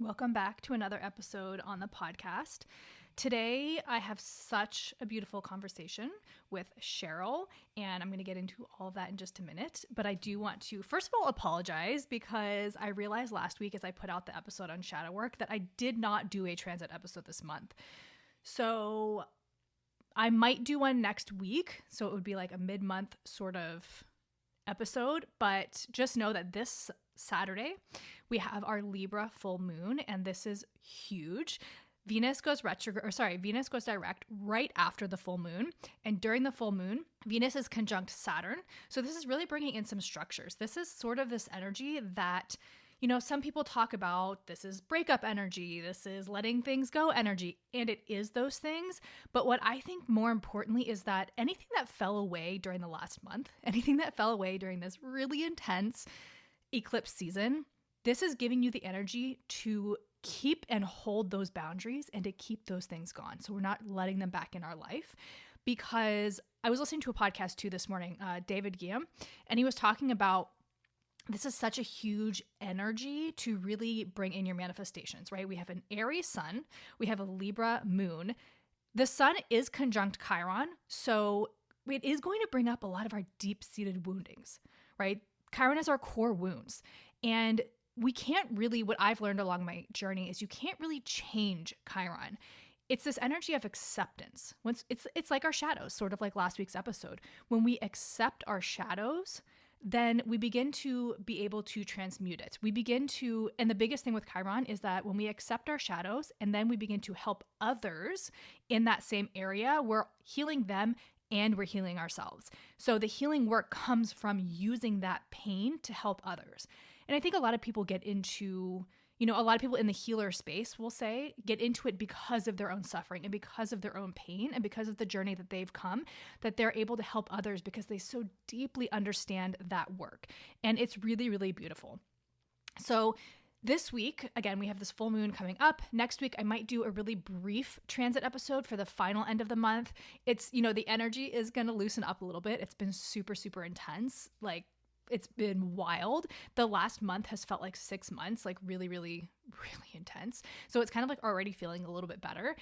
Welcome back to another episode on the podcast. Today, I have such a beautiful conversation with Cheryl, and I'm going to get into all of that in just a minute. But I do want to, first of all, apologize because I realized last week as I put out the episode on shadow work that I did not do a transit episode this month. So I might do one next week. So it would be like a mid-month sort of episode, but just know that this Saturday we have our Libra full moon, and this is huge. Venus goes direct right after the full moon, and during the full moon, Venus is conjunct Saturn. So this is really bringing in some structures. This is sort of this energy that, you know, some people talk about. This is breakup energy. This is letting things go energy, and it is those things. But what I think more importantly is that anything that fell away during the last month, anything that fell away during this really intense eclipse season, this is giving you the energy to keep and hold those boundaries and to keep those things gone. So we're not letting them back in our life. Because I was listening to a podcast too this morning, David Guillaume, and he was talking about this is such a huge energy to really bring in your manifestations, right? We have an Aries sun, we have a Libra moon. The sun is conjunct Chiron, so it is going to bring up a lot of our deep-seated woundings, right? Chiron is our core wounds. And we can't really, what I've learned along my journey is you can't really change Chiron. It's this energy of acceptance. It's like our shadows, sort of like last week's episode. When we accept our shadows, then we begin to be able to transmute it. And the biggest thing with Chiron is that when we accept our shadows and then we begin to help others in that same area, we're healing them and we're healing ourselves. So the healing work comes from using that pain to help others. And I think a lot of people get into, a lot of people in the healer space will say, get into it because of their own suffering and because of their own pain and because of the journey that they've come, that they're able to help others because they so deeply understand that work. And it's really, really beautiful. So this week, again, we have this full moon coming up. Next week, I might do a really brief transit episode for the final end of the month. It's, the energy is going to loosen up a little bit. It's been super, super intense. Like, it's been wild. The last month has felt like 6 months, like really, really, really intense. So it's kind of like already feeling a little bit better.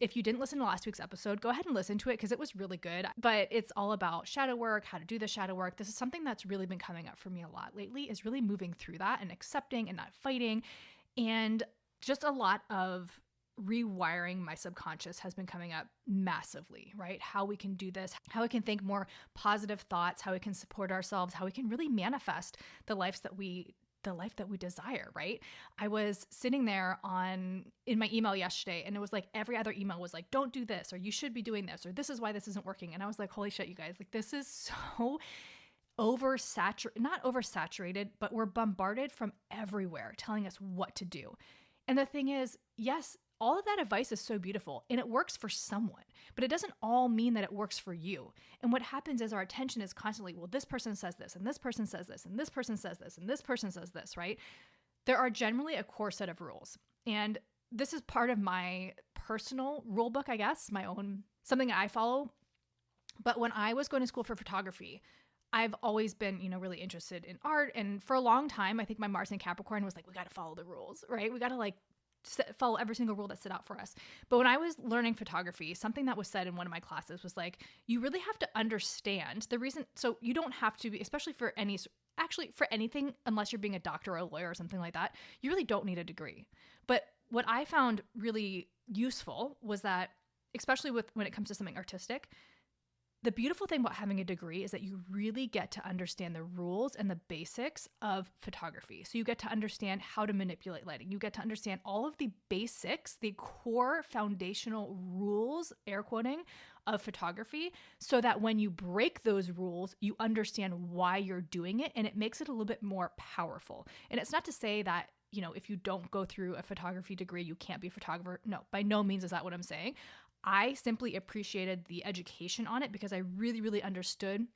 If you didn't listen to last week's episode, go ahead and listen to it because it was really good. But it's all about shadow work, how to do the shadow work. This is something that's really been coming up for me a lot lately, is really moving through that and accepting and not fighting. And just a lot of rewiring my subconscious has been coming up massively, right? How we can do this, how we can think more positive thoughts, how we can support ourselves, how we can really manifest the life that we desire, right? I was sitting there in my email yesterday, and it was like every other email was like, don't do this, or you should be doing this, or this is why this isn't working. And I was like, holy shit, you guys, like this is so not oversaturated, but we're bombarded from everywhere telling us what to do. And the thing is, yes, all of that advice is so beautiful and it works for someone, but it doesn't all mean that it works for you. And what happens is our attention is constantly, well, this person says this, and this person says this, and this person says this, and this person says this, right? There are generally a core set of rules. And this is part of my personal rule book, I guess, my own, something I follow. But when I was going to school for photography, I've always been, really interested in art. And for a long time, I think my Mars in Capricorn was like, we got to follow the rules, right? We got to follow every single rule that's set out for us. But when I was learning photography, something that was said in one of my classes was like, you really have to understand the reason. So you don't have to be, especially for anything, unless you're being a doctor or a lawyer or something like that, you really don't need a degree. But what I found really useful was that, especially when it comes to something artistic, the beautiful thing about having a degree is that you really get to understand the rules and the basics of photography. So you get to understand how to manipulate lighting. You get to understand all of the basics, the core foundational rules, air quoting, of photography, so that when you break those rules, you understand why you're doing it, and it makes it a little bit more powerful. And it's not to say that, if you don't go through a photography degree, you can't be a photographer. No, by no means is that what I'm saying. I simply appreciated the education on it because I really, really understood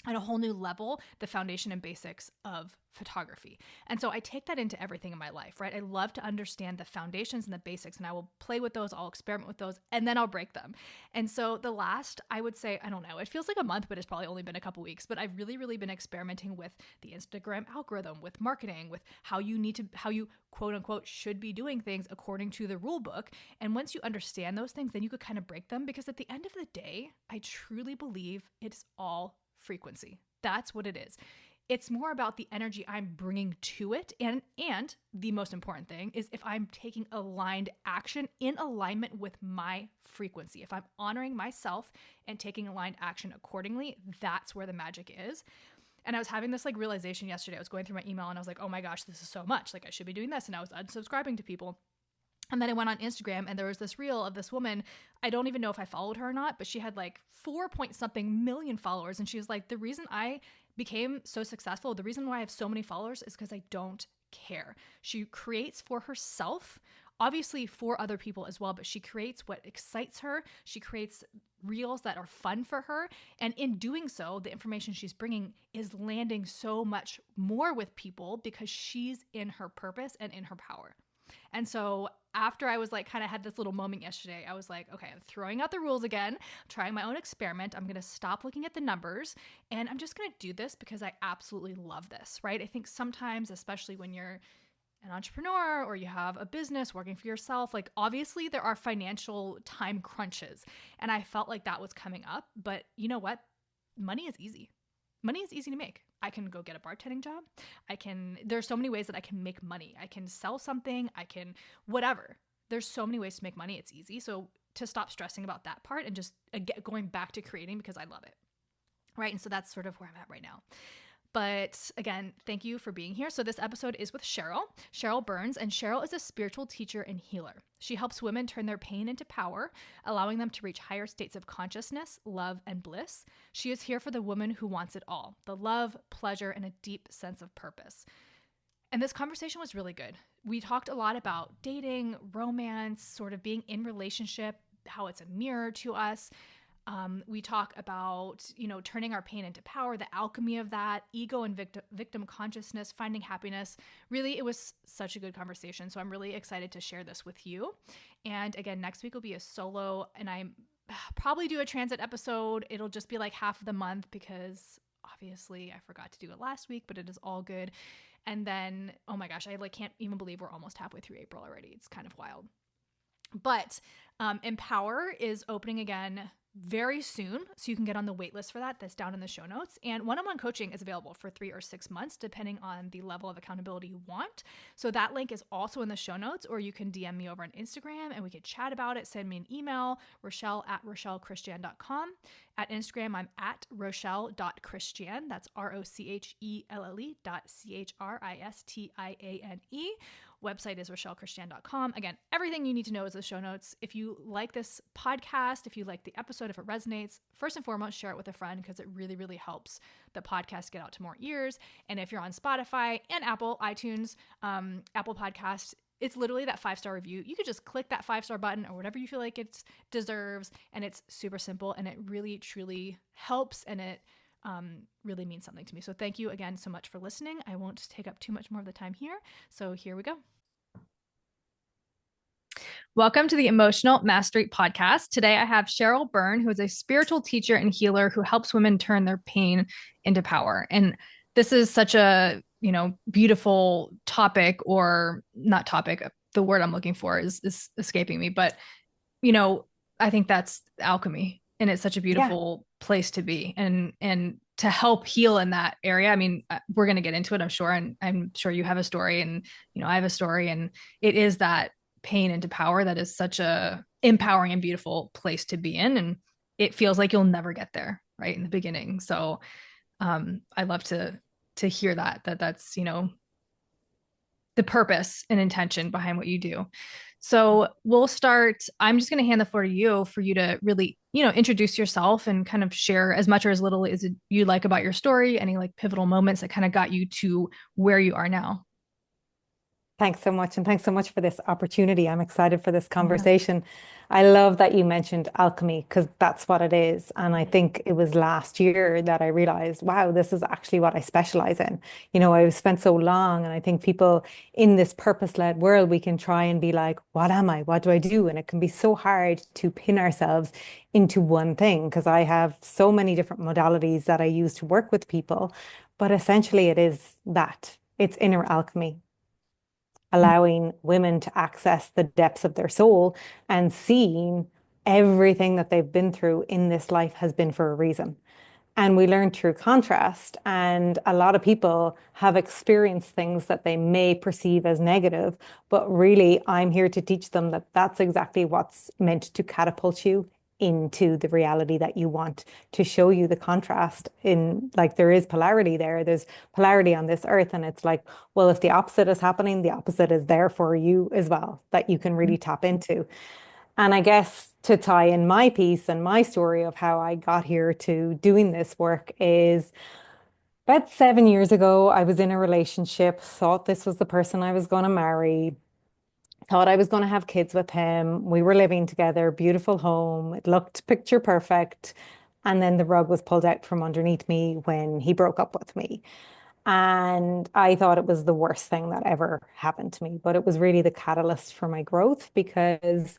at a whole new level the foundation and basics of photography. And so I take that into everything in my life, right? I love to understand the foundations and the basics, and I will play with those, I'll experiment with those, and then I'll break them. And so the last, I would say, I don't know, it feels like a month, but it's probably only been a couple weeks, but I've really been experimenting with the Instagram algorithm, with marketing, with how you quote unquote should be doing things according to the rule book. And once you understand those things, then you could kind of break them, because at the end of the day, I truly believe it's all frequency. That's what it is. It's more about the energy I'm bringing to it. And the most important thing is if I'm taking aligned action in alignment with my frequency. If I'm honoring myself and taking aligned action accordingly, that's where the magic is. And I was having this like realization yesterday. I was going through my email and I was like, oh my gosh, this is so much. Like I should be doing this. And I was unsubscribing to people. And then I went on Instagram and there was this reel of this woman. I don't even know if I followed her or not, but she had like 4 point something million followers. And she was like, the reason I became so successful, the reason why I have so many followers is because I don't care. She creates for herself, obviously for other people as well, but she creates what excites her. She creates reels that are fun for her. And in doing so, the information she's bringing is landing so much more with people because she's in her purpose and in her power. And so after I was like kind of had this little moment yesterday, I was like, okay, I'm throwing out the rules again, trying my own experiment. I'm going to stop looking at the numbers and I'm just going to do this because I absolutely love this, right? I think sometimes, especially when you're an entrepreneur or you have a business working for yourself, like obviously there are financial time crunches. And I felt like that was coming up, but you know what? Money is easy. Money is easy to make. I can go get a bartending job. There's so many ways that I can make money. I can sell something. I can, whatever. There's so many ways to make money. It's easy. So to stop stressing about that part and just going back to creating because I love it. Right. And so that's sort of where I'm at right now. But again, thank you for being here. So this episode is with Cheryl Burns, and Cheryl is a spiritual teacher and healer. She helps women turn their pain into power, allowing them to reach higher states of consciousness, love, and bliss. She is here for the woman who wants it all, the love, pleasure, and a deep sense of purpose. And this conversation was really good. We talked a lot about dating, romance, sort of being in relationship, how it's a mirror to us. We talk about, turning our pain into power, the alchemy of that, ego and victim consciousness, finding happiness. Really, it was such a good conversation. So I'm really excited to share this with you. And again, next week will be a solo, and I probably do a transit episode. It'll just be like half of the month because obviously I forgot to do it last week, but it is all good. And then, oh my gosh, I can't even believe we're almost halfway through April already. It's kind of wild. But Empower is opening again very soon. So you can get on the wait list for that. That's down in the show notes. And one-on-one coaching is available for 3 or 6 months, depending on the level of accountability you want. So that link is also in the show notes, or you can DM me over on Instagram and we could chat about it. Send me an email, Rochelle@RochelleChristian.com. At Instagram, I'm at Rochelle.Christian. That's ROCHELLE.CHRISTIANE. Website is RochelleChristian.com. Again, everything you need to know is the show notes. If you like this podcast, if you like the episode, if it resonates, first and foremost, share it with a friend because it really helps the podcast get out to more ears. And if you're on Spotify and Apple, iTunes, Apple Podcasts, it's literally that 5-star review. You could just click that 5-star button or whatever you feel like it deserves. And it's super simple and it really, truly helps. And it really means something to me. So thank you again so much for listening. I won't take up too much more of the time here. So here we go. Welcome to the Emotional Mastery Podcast. Today I have Cheryl Burns, who is a spiritual teacher and healer who helps women turn their pain into power. And this is such a, beautiful topic, or not topic. The word I'm looking for is escaping me, but I think that's alchemy, and it's such a beautiful place to be and to help heal in that area. I mean, we're going to get into it, I'm sure. And I'm sure you have a story and, I have a story, and it is that pain into power that is such a empowering and beautiful place to be in. And it feels like you'll never get there right in the beginning. So I love to hear that's, the purpose and intention behind what you do. So we'll start. I'm just going to hand the floor to you for you to really, introduce yourself and kind of share as much or as little as you like about your story, any pivotal moments that kind of got you to where you are now. Thanks so much. And thanks so much for this opportunity. I'm excited for this Yeah. conversation. I love that you mentioned alchemy because that's what it is. And I Mhm. think it was last year that I realized, wow, this is actually what I specialize in. I've spent so long, and I think people in this purpose-led world, we can try and be like, what am I? What do I do? And it can be so hard to pin ourselves into one thing because I have so many different modalities that I use to work with people. But essentially, it is that it's inner alchemy, allowing women to access the depths of their soul and seeing everything that they've been through in this life has been for a reason. And we learn through contrast. And a lot of people have experienced things that they may perceive as negative, but really, I'm here to teach them that that's exactly what's meant to catapult you into the reality that you want, to show you the contrast in, like, there is polarity there. There's polarity on this earth. And it's like, well, if the opposite is happening, the opposite is there for you as well, that you can really tap into. And I guess to tie in my piece and my story of how I got here to doing this work is about 7 years ago, I was in a relationship, thought this was the person I was going to marry, thought I was going to have kids with him. We were living together, beautiful home. It looked picture perfect. And then the rug was pulled out from underneath me when he broke up with me. And I thought it was the worst thing that ever happened to me. But it was really the catalyst for my growth because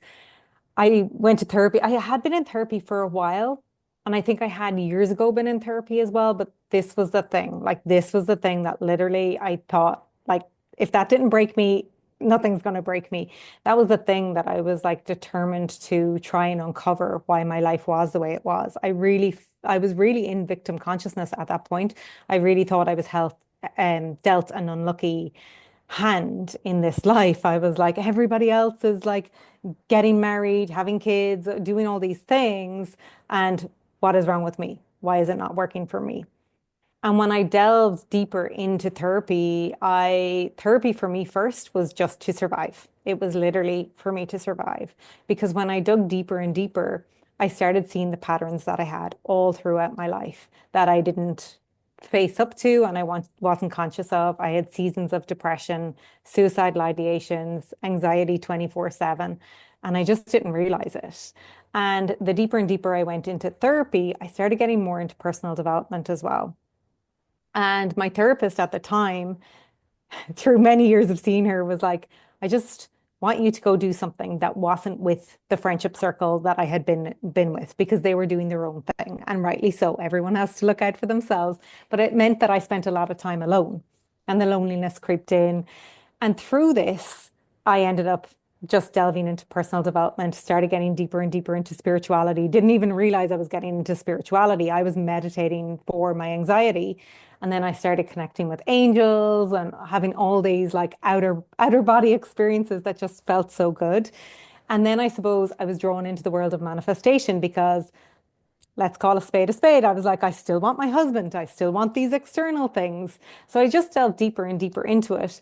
I went to therapy. I had been in therapy for a while, and I think I had years ago been in therapy as well, but this was the thing. Like, this was the thing that literally I thought, like, if that didn't break me, nothing's going to break me. That was the thing that I was like determined to try and uncover why my life was the way it was. I was really in victim consciousness at that point. I really thought I was dealt an unlucky hand in this life. I was like, everybody else is like getting married, having kids, doing all these things. And what is wrong with me? Why is it not working for me? And when I delved deeper into therapy for me first was just to survive. It was literally for me to survive. Because when I dug deeper and deeper, I started seeing the patterns that I had all throughout my life that I didn't face up to and wasn't conscious of. I had seasons of depression, suicidal ideations, anxiety 24/7, and I just didn't realize it. And the deeper and deeper I went into therapy, I started getting more into personal development as well. And my therapist at the time, through many years of seeing her, was like, I just want you to go do something that wasn't with the friendship circle that I had been with because they were doing their own thing. And rightly so. Everyone has to look out for themselves. But it meant that I spent a lot of time alone and the loneliness creeped in. And through this, I ended up just delving into personal development, started getting deeper and deeper into spirituality. Didn't even realize I was getting into spirituality. I was meditating for my anxiety. And then I started connecting with angels and having all these like outer body experiences that just felt so good. And then I suppose I was drawn into the world of manifestation because, let's call a spade a spade. I was like, I still want my husband. I still want these external things. So I just delved deeper and deeper into it.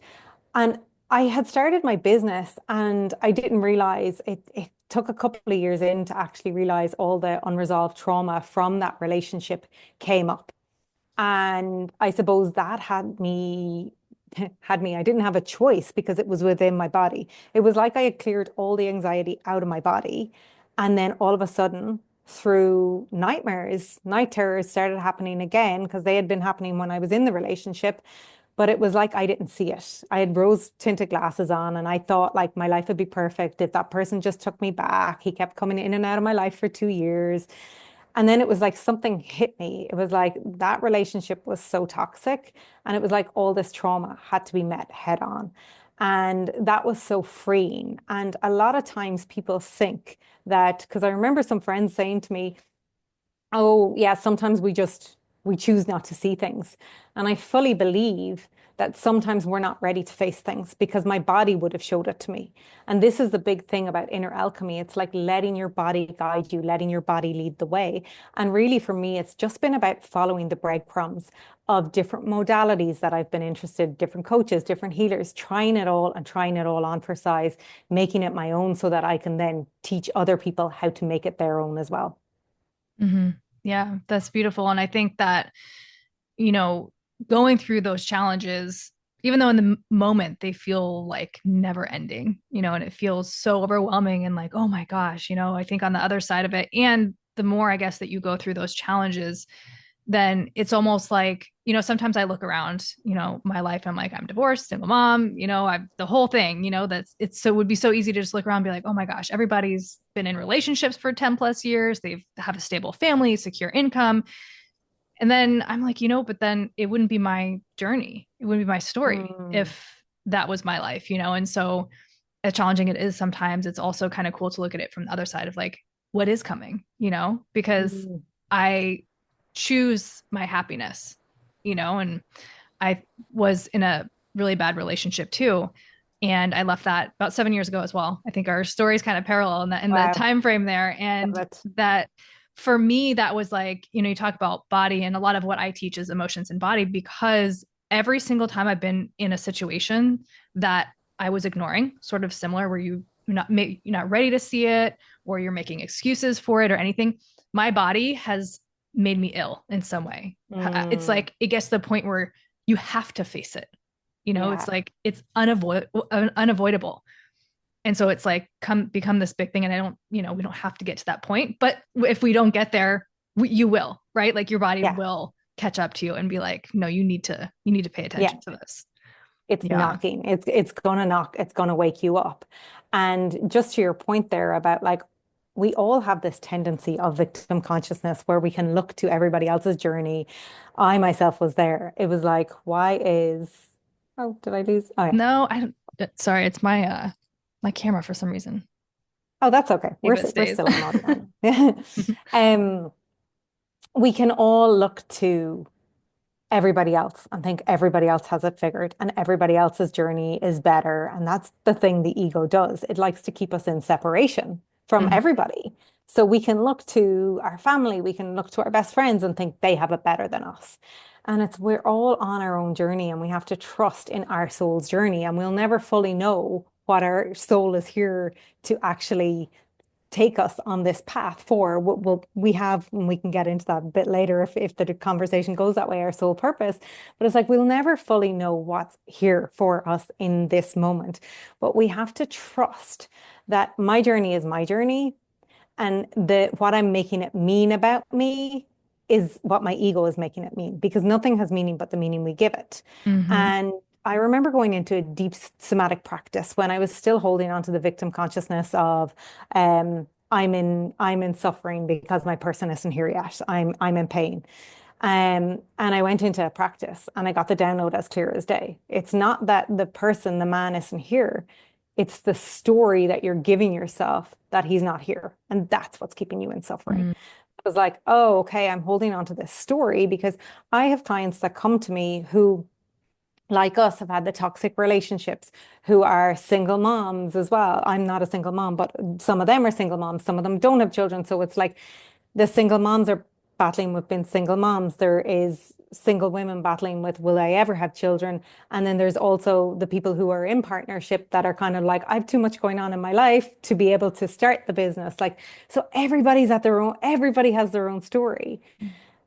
And I had started my business and I didn't realize it took a couple of years in to actually realize all the unresolved trauma from that relationship came up. And I suppose that I didn't have a choice because it was within my body. It was like I had cleared all the anxiety out of my body. And then all of a sudden, through nightmares, night terrors started happening again because they had been happening when I was in the relationship. But it was like I didn't see it. I had rose tinted glasses on and I thought like my life would be perfect if that person just took me back. He kept coming in and out of my life for 2 years. And then it was like something hit me. It was like that relationship was so toxic. And it was like all this trauma had to be met head on. And that was so freeing. And a lot of times people think that, because I remember some friends saying to me, oh, yeah, sometimes we choose not to see things. And I fully believe that sometimes we're not ready to face things because my body would have showed it to me. And this is the big thing about inner alchemy. It's like letting your body guide you, letting your body lead the way. And really, for me, it's just been about following the breadcrumbs of different modalities that I've been interested, different coaches, different healers, trying it all and trying it all on for size, making it my own so that I can then teach other people how to make it their own as well. Hmm. Yeah, that's beautiful. And I think that, you know, going through those challenges even though in the moment they feel like never ending, and it feels so overwhelming and like, oh my gosh, I think on the other side of it, and the more I guess that you go through those challenges, then it's almost like, sometimes I look around, my life, I'm like, I'm divorced, single mom, I've the whole thing, that's it's so it would be so easy to just look around and be like, oh my gosh, everybody's been in relationships for 10 plus years. They have a stable family, secure income. And then I'm like, but then it wouldn't be my journey. It wouldn't be my story Mm, if that was my life, And so as challenging it is sometimes, it's also kind of cool to look at it from the other side of like, what is coming, because mm, I choose my happiness, and I was in a really bad relationship too. And I left that about 7 years ago as well. I think our stories kind of parallel in the wow. time frame there. And Love it. that for me, that was like, you talk about body, and a lot of what I teach is emotions and body, because every single time I've been in a situation that I was ignoring, sort of similar, where you're not ready to see it, or you're making excuses for it or anything, my body has made me ill in some way. It's Mm, like it gets to the point where you have to face it. It's yeah. like it's unavoidable. And so it's like become this big thing. And I don't, we don't have to get to that point, but if we don't get there, you will, right? Like your body Yeah. will catch up to you and be like, no, you need to pay Yeah. attention to this. It's Yeah. knocking. It's gonna knock, it's gonna wake you up. And just to your point there about like we all have this tendency of victim consciousness where we can look to everybody else's journey. I myself was there. It was like, why is oh, did I lose? Oh yeah. No, I don't. Sorry, it's my camera for some reason. Oh, that's okay. See if We're it we're stays. still on audio. Um, we can all look to everybody else and think everybody else has it figured and everybody else's journey is better. And that's the thing the ego does. It likes to keep us in separation from Mhm. everybody. So we can look to our family, we can look to our best friends and think they have it better than us. And we're all on our own journey and we have to trust in our soul's journey. And we'll never fully know what our soul is here to actually take us on this path for. We have, and we can get into that a bit later if the conversation goes that way, our soul purpose. But it's like we'll never fully know what's here for us in this moment. But we have to trust that my journey is my journey, and the what I'm making it mean about me is what my ego is making it mean, because nothing has meaning but the meaning we give it. Mhm. And I remember going into a deep somatic practice when I was still holding on to the victim consciousness of I'm in suffering because my person isn't here yet. I'm in pain. And I went into a practice and I got the download as clear as day. It's not that the person, the man isn't here. It's the story that you're giving yourself that he's not here. And that's what's keeping you in suffering. Mhm. I was like, oh, okay, I'm holding on to this story because I have clients that come to me who, like us, have had the toxic relationships, who are single moms as well. I'm not a single mom, but some of them are single moms. Some of them don't have children. So it's like the single moms are battling with being single moms. There is single women battling with, will I ever have children? And then there's also the people who are in partnership that are kind of like, I have too much going on in my life to be able to start the business. Like, so everybody has their own story.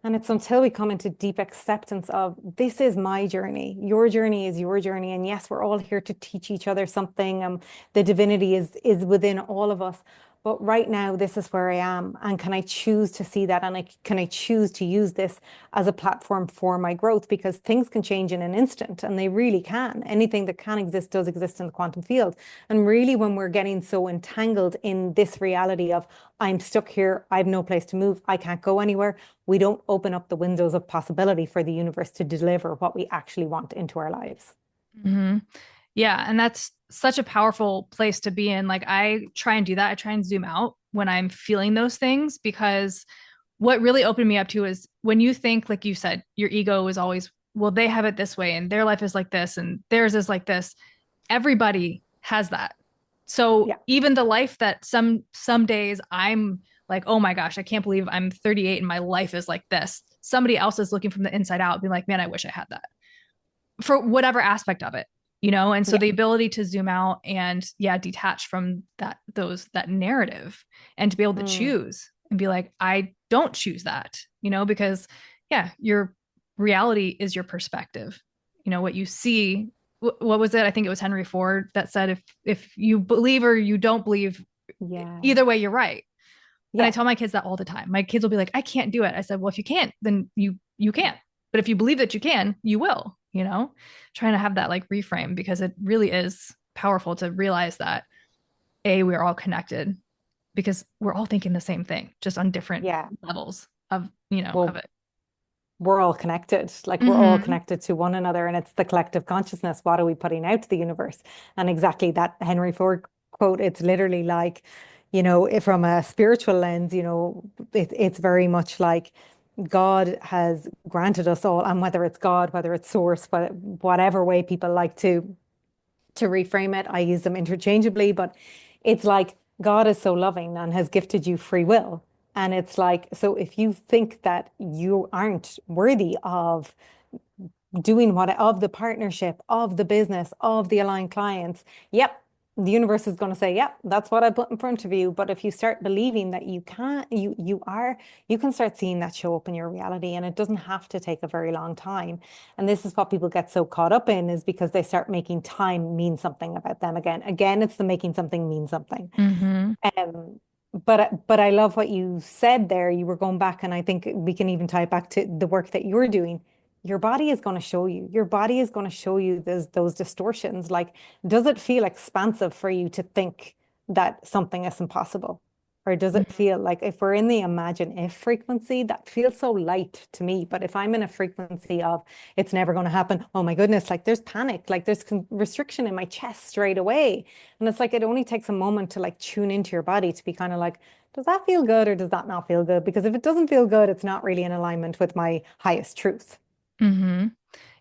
And it's until we come into deep acceptance of this is my journey. Your journey is your journey. And yes, we're all here to teach each other something. The divinity is within all of us. But right now, this is where I am. And can I choose to see that? And can I choose to use this as a platform for my growth? Because things can change in an instant, and they really can. Anything that can exist does exist in the quantum field. And really, when we're getting so entangled in this reality of I'm stuck here, I have no place to move, I can't go anywhere, we don't open up the windows of possibility for the universe to deliver what we actually want into our lives. Mhm. Yeah, and that's such a powerful place to be in. Like I try and do that. I try and zoom out when I'm feeling those things, because what really opened me up to is when you think, like you said, your ego is always, well, they have it this way and their life is like this and theirs is like this. Everybody has that. So Yeah. even the life that some days I'm like, oh my gosh, I can't believe I'm 38 and my life is like this. Somebody else is looking from the inside out, being like, man, I wish I had that for whatever aspect of it, and so Yeah. the ability to zoom out and yeah, detach from that narrative, and to be able to Mm, choose and be like, I don't choose that, because yeah, your reality is your perspective. What you see what was it? I think it was Henry Ford that said, if you believe or you don't believe, Yeah. either way, you're right. And I Yeah. tell my kids that all the time. My kids will be like, I can't do it. I said, well, if you can't, then you can't. But if you believe that you can, you will, trying to have that like reframe, because it really is powerful to realize that we're all connected, because we're all thinking the same thing, just on different Yeah. levels of Well, it. we're all connected. Like we're all Mm-hmm. connected to one another, and it's the collective consciousness. What are we putting out to the universe? And exactly that Henry Ford quote, it's literally like, if from a spiritual lens, it's very much like God has granted us all, and whether it's God, whether it's source, whatever way people like to reframe it, I use them interchangeably, but it's like God is so loving and has gifted you free will. And it's like, so if you think that you aren't worthy of doing what of the partnership, of the business, of the aligned clients, yep, the universe is going to say, yep, that's what I put in front of you. But if you start believing that you can't, you can start seeing that show up in your reality, and it doesn't have to take a very long time. And this is what people get so caught up in, is because they start making time mean something about them again. Again, it's the making something mean something. Mm-hmm. Um, but I love what you said there. You were going back, and I think we can even tie it back to the work that you're doing. Your body is going to show you. Your body is going to show you those distortions. Like, does it feel expansive for you to think that something is impossible? Or does it feel like, if we're in the imagine if frequency, that feels so light to me. But if I'm in a frequency of it's never going to happen, oh my goodness, like there's panic, like there's restriction in my chest straight away. And it's like it only takes a moment to like tune into your body to be kind of like, does that feel good or does that not feel good? Because if it doesn't feel good, it's not really in alignment with my highest truth. Mm-hmm.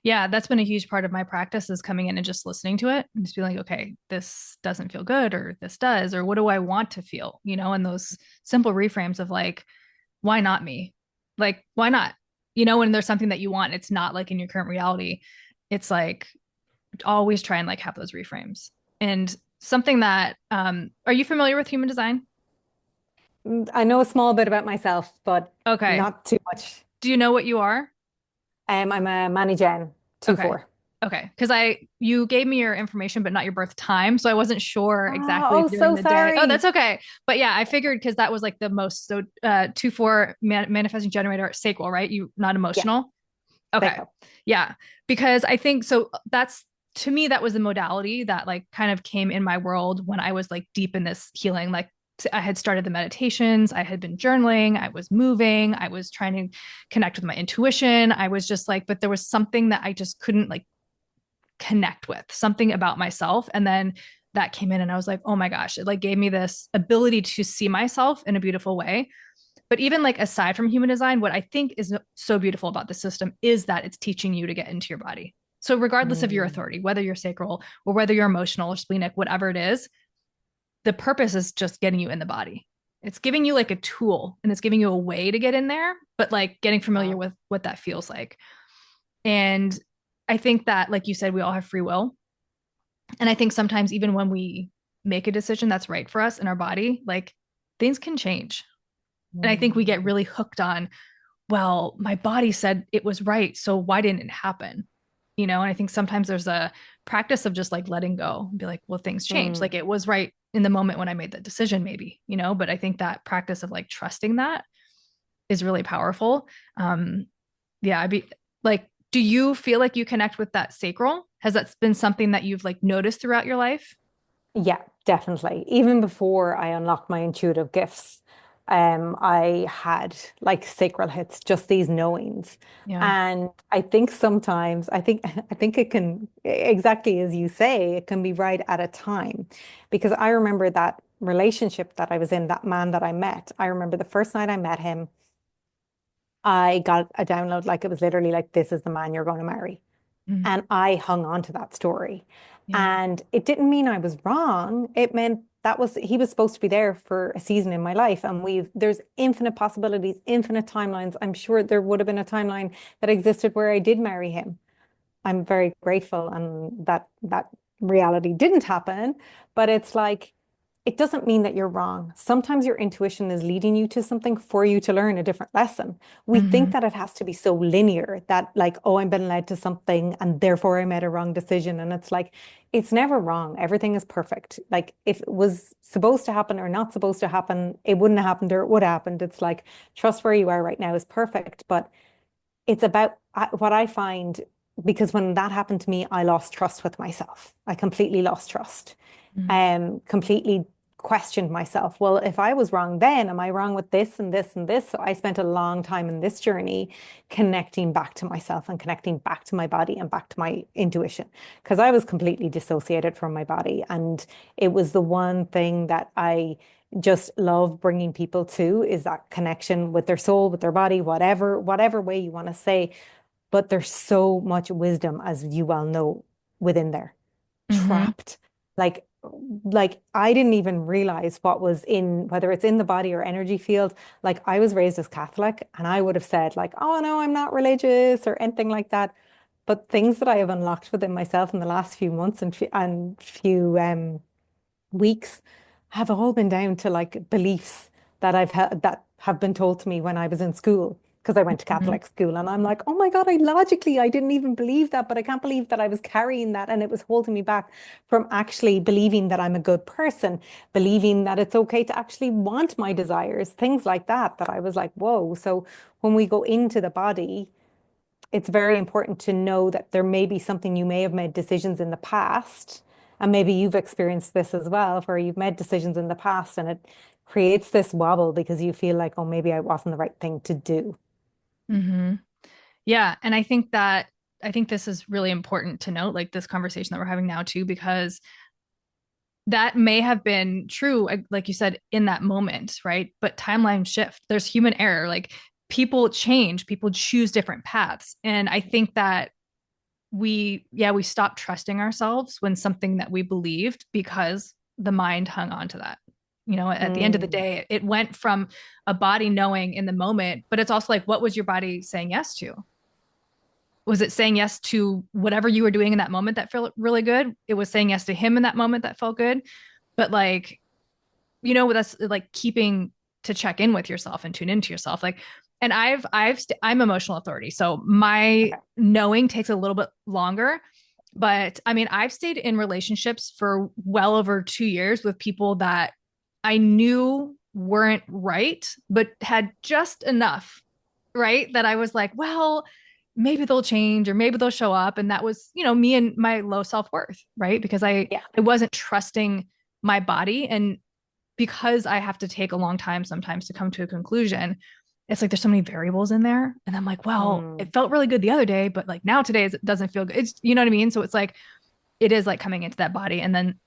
Yeah, that's been a huge part of my practice, is coming in and just listening to it and just being like, okay, this doesn't feel good, or this does, or what do I want to feel? And those simple reframes of like, why not me? Like, why not? When there's something that you want, it's not like in your current reality. It's like always try and like have those reframes. And something that are you familiar with human design? I know a small bit about myself, but Okay. not too much. Do you know what you are? I'm a Manny Gen Okay. 2-4. Okay. Because you gave me your information, but not your birth time. So I wasn't sure exactly Oh, if during so the day. Oh, that's sorry. okay. But yeah, I figured, because that was like the most. So 2-4 manifesting generator sacral, right? You not Yeah, emotional. Okay. Seiko. Yeah. Because I think so that's, to me, that was the modality that like kind of came in my world when I was like deep in this healing. Like I had started the meditations, I had been journaling, I was moving, I was trying to connect with my intuition. I was just like, but there was something that I just couldn't like connect with, something about myself. And then that came in and I was like, oh my gosh, it like gave me this ability to see myself in a beautiful way. But even like aside from human design, what I think is so beautiful about the system is that it's teaching you to get into your body. So regardless of your Mm, authority, whether you're sacral or whether you're emotional or splenic, whatever it is, the purpose is just getting you in the body. It's giving you like a tool, and it's giving you a way to get in there, but like getting familiar wow. with what that feels like. And I think that, like you said, we all have free will. And I think sometimes, even when we make a decision that's right for us in our body, like things can change. And I think we get Mm, really hooked on, well, my body said it was right, so why didn't it happen? And I think sometimes there's a practice of just like letting go and be like, well, things change. mm. Like it was right in the moment when I made that decision, maybe. But I think that practice of like trusting that is really powerful. Yeah, I'd be like, do you feel like you connect with that sacral? Has that been something that you've like noticed throughout your life? Yeah, definitely. Even before I unlocked my intuitive gifts, I had like sacral hits, just these knowings. Yeah. And I think sometimes, I think it can, exactly as you say, it can be right at a time. Because I remember that relationship that I was in, that man that I met. I remember the first night I met him, I got a download, like it was literally like, this is the man you're going to marry. Mm. And I hung on to that story. Yeah. And it didn't mean I was wrong. It meant that was he was supposed to be there for a season in my life. And there's infinite possibilities, infinite timelines. I'm sure there would have been a timeline that existed where I did marry him. I'm very grateful and that reality didn't happen. But it's like it doesn't mean that you're wrong. Sometimes your intuition is leading you to something for you to learn a different lesson. We think Hmm. that it has to be so linear that, like, oh, I'm been led to something and therefore I made a wrong decision. And it's like, it's never wrong. Everything is perfect. Like, if it was supposed to happen or not supposed to happen, it wouldn't have happened or it would have happened. It's like, trust where you are right now is perfect. But it's about what I find, because when that happened to me, I lost trust with myself. I completely lost trust, completely questioned myself. Well, if I was wrong then, am I wrong with this and this and this? So I spent a long time in this journey connecting back to myself and connecting back to my body and back to my intuition, because I was completely dissociated from my body. And it was the one thing that I just love bringing people to, is that connection with their soul, with their body, whatever way you want to say. But there's so much wisdom, as you well know, within there, Hmm. trapped. Like, I didn't even realize what was in, whether it's in the body or energy field. Like, I was raised as Catholic, and I would have said like, oh no, I'm not religious or anything like that. But things that I have unlocked within myself in the last few months and few weeks have all been down to like beliefs that I've had that have been told to me when I was in school, because I went to Hmm. Catholic school. And I'm like, oh my God, I didn't even believe that, but I can't believe that I was carrying that and it was holding me back from actually believing that I'm a good person, believing that it's okay to actually want my desires, things like that, that I was like, whoa. So when we go into the body, it's very important to know that there may be something, you may have made decisions in the past, and maybe you've experienced this as well, where you've made decisions in the past and it creates this wobble because you feel like, oh, maybe I wasn't the right thing to do. Hmm. Yeah. And I think this is really important to note, like this conversation that we're having now too, because that may have been true, like you said, in that moment, right? But timelines shift. There's human error. Like people change, people choose different paths. And I think that we stopped trusting ourselves when something that we believed because the mind hung on to that. At the end of the Mm, day, it went from a body knowing in the moment, but it's also like, what was your body saying yes to? Was it saying yes to whatever you were doing in that moment that felt really good? It was saying yes to him in that moment that felt good. But like, that's like keeping to check in with yourself and tune into yourself. Like, and I'm emotional authority. So my okay. knowing takes a little bit longer. But I mean, I've stayed in relationships for well over 2 years with people that I knew weren't right, but had just enough, right? That I was like, well, maybe they'll change or maybe they'll show up. And that was, me and my low self-worth, right? Because Yeah. I wasn't trusting my body. And because I have to take a long time sometimes to come to a conclusion, it's like there's so many variables in there. And I'm like, well, Mm, it felt really good the other day, but like now today it doesn't feel good. It's, you know what I mean? So it's like, it is like coming into that body and then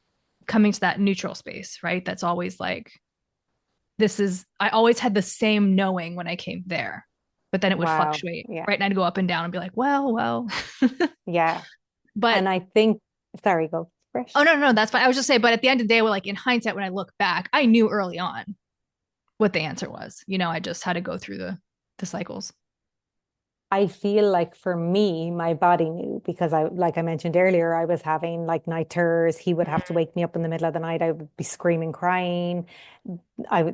coming to that neutral space, right? That's always like, I always had the same knowing when I came there, but then it would wow. fluctuate, Yeah. right? And I'd go up and down and be like, well. Yeah. But And I think, sorry, go oh, fresh. no, that's fine. I was just saying, but at the end of the day, well, like in hindsight, when I look back, I knew early on what the answer was. I just had to go through the cycles. I feel like for me, my body knew, because like I mentioned earlier, I was having like night terrors. He would have to wake me up in the middle of the night. I would be screaming, crying.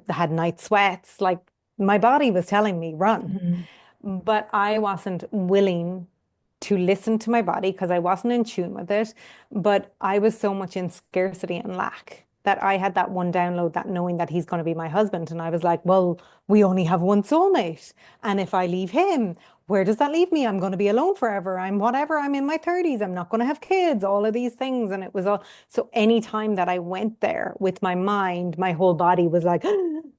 Had night sweats. Like, my body was telling me run, Mm-hmm. but I wasn't willing to listen to my body because I wasn't in tune with it. But I was so much in scarcity and lack that I had that one download, that knowing that he's going to be my husband. And I was like, well, we only have one soulmate. And if I leave him, where does that leave me? I'm going to be alone forever. I'm whatever. I'm in my 30s. I'm not going to have kids, all of these things. And it was all, so anytime that I went there with my mind, my whole body was like,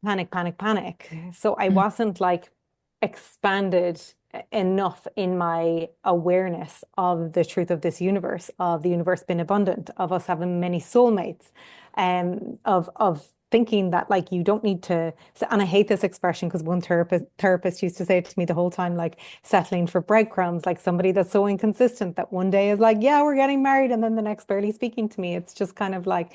panic, panic, panic. So I wasn't like expanded enough in my awareness of the truth of this universe, of the universe being abundant, of us having many soulmates, of thinking that like you don't need to. And I hate this expression because one therapist used to say to me the whole time, like, settling for breadcrumbs, like somebody that's so inconsistent that one day is like, yeah, we're getting married, and then the next barely speaking to me. It's just kind of like,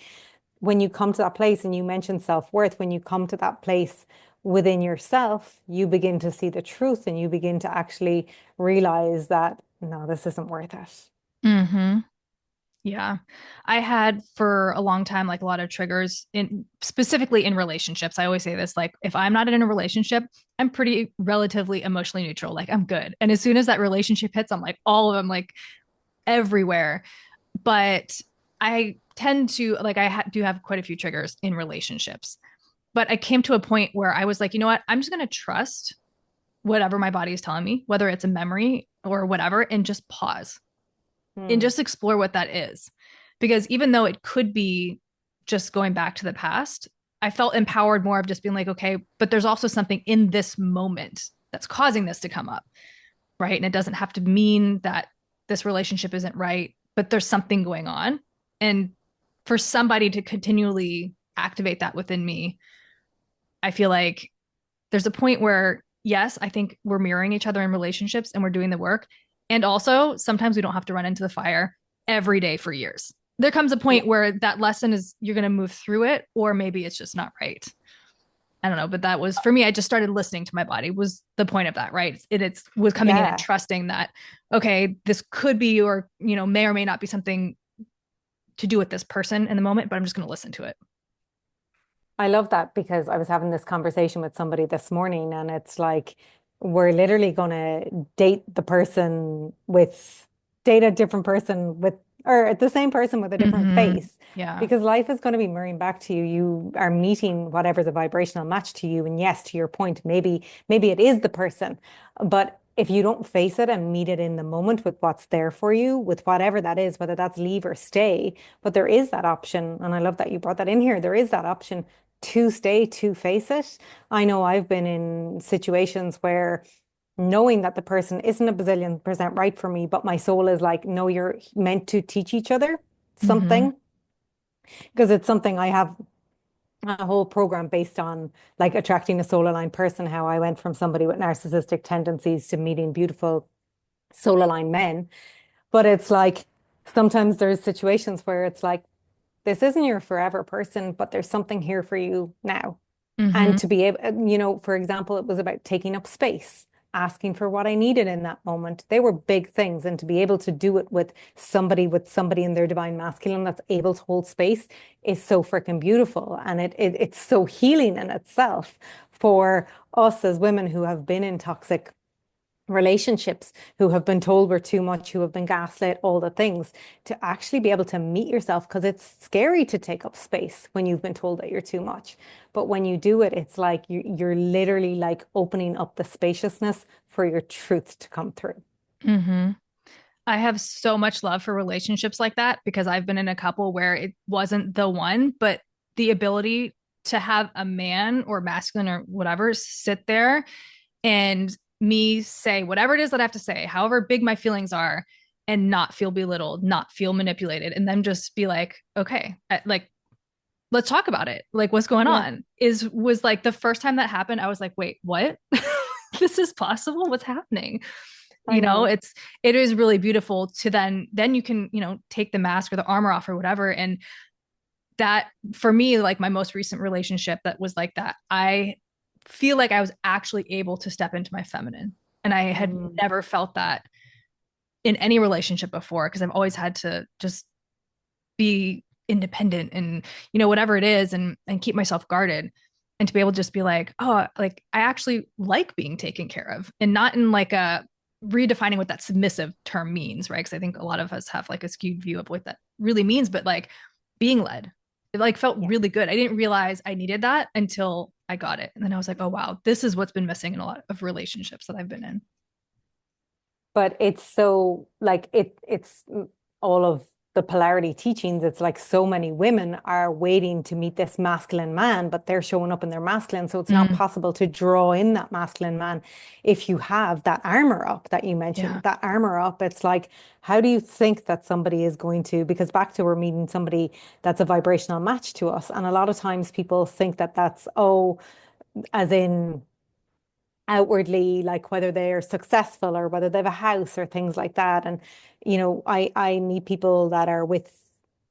when you come to that place, and you mentioned self-worth, when you come to that place within yourself, you begin to see the truth, and you begin to actually realize that no, this isn't worth it. Mm-hmm. Yeah. I had for a long time like a lot of triggers in specifically in relationships. I always say this like if I'm not in a relationship, I'm pretty relatively emotionally neutral. Like I'm good. And as soon as that relationship hits, I'm like all of them like everywhere. But I tend to like do have quite a few triggers in relationships. But I came to a point where I was like, you know what? I'm just going to trust whatever my body is telling me, whether it's a memory or whatever, and just pause and Hmm. just explore what that is. Because even though it could be just going back to the past, I felt empowered more of just being like, okay, but there's also something in this moment that's causing this to come up, right? And it doesn't have to mean that this relationship isn't right, but there's something going on. And for somebody to continually activate that within me, I feel like there's a point where, yes, I think we're mirroring each other in relationships and we're doing the work. And also, sometimes we don't have to run into the fire every day for years. There comes a Yeah. point where that lesson is you're going to move through it, or maybe it's just not right. I don't know, but that was for me. I just started listening to my body. Was the point of that, right? It's was coming in and Yeah. trusting that okay, this could be or may or may not be something to do with this person in the moment, but I'm just going to listen to it. I love that because I was having this conversation with somebody this morning, and it's like we're literally going to date a different person with, or the same person with a different Mm-hmm. face, Yeah. because life is going to be mirroring back to you. You are meeting whatever's a vibrational match to you. And yes, to your point, maybe it is the person, but if you don't face it and meet it in the moment with what's there for you, with whatever that is, whether that's leave or stay, but there is that option. And I love that you brought that in here. There is that option to stay, to face it. I know I've been in situations where knowing that the person isn't a bazillion percent right for me, but my soul is like, no, you're meant to teach each other Mm-hmm. something. Because it's something I have a whole program based on, like attracting a soul aligned person, how I went from somebody with narcissistic tendencies to meeting beautiful soul aligned men. But it's like sometimes there's situations where it's like, this isn't your forever person, but there's something here for you now. And Mm-hmm. to be able, for example, it was about taking up space, asking for what I needed in that moment. They were big things. And to be able to do it with somebody in their divine masculine that's able to hold space is so freaking beautiful. And it's so healing in itself for us as women who have been in toxic relationships, who have been told we're too much, who have been gaslit, all the things, to actually be able to meet yourself, because it's scary to take up space when you've been told that you're too much. But when you do it, it's like you're literally like opening up the spaciousness for your truth to come through. Mm-hmm. I have so much love for relationships like that because I've been in a couple where it wasn't the one, but the ability to have a man or masculine or whatever sit there and me say whatever it is that I have to say, however big my feelings are, and not feel belittled, not feel manipulated, and then just be like, okay, like let's talk about it. Like what's going Yeah, on? Is was like the first time that happened, I was like, wait, what? This is possible? What's happening? I know. It is really beautiful to then you can take the mask or the armor off or whatever. And that for me, like my most recent relationship that was like that, I feel like I was actually able to step into my feminine, and I had Mm. never felt that in any relationship before because I've always had to just be independent and whatever it is, and keep myself guarded. And to be able to just be like, oh, like I actually like being taken care of, and not in like a redefining what that submissive term means, right? Because I think a lot of us have like a skewed view of what that really means, but like being led, it like felt Yeah. really good. I didn't realize I needed that until I got it, and then I was like, oh wow, this is what's been missing in a lot of relationships that I've been in. But it's so like it's all of the polarity teachings. It's like so many women are waiting to meet this masculine man, but they're showing up in their masculine. So it's not Mm, possible to draw in that masculine man if you have that armor up that you yeah. mentioned. That armor up, it's like, how do you think that somebody is going to, because back to we're meeting somebody that's a vibrational match to us. And a lot of times people think that that's, oh, as in outwardly, like whether they're successful or whether they have a house or things like that. And I meet people that are with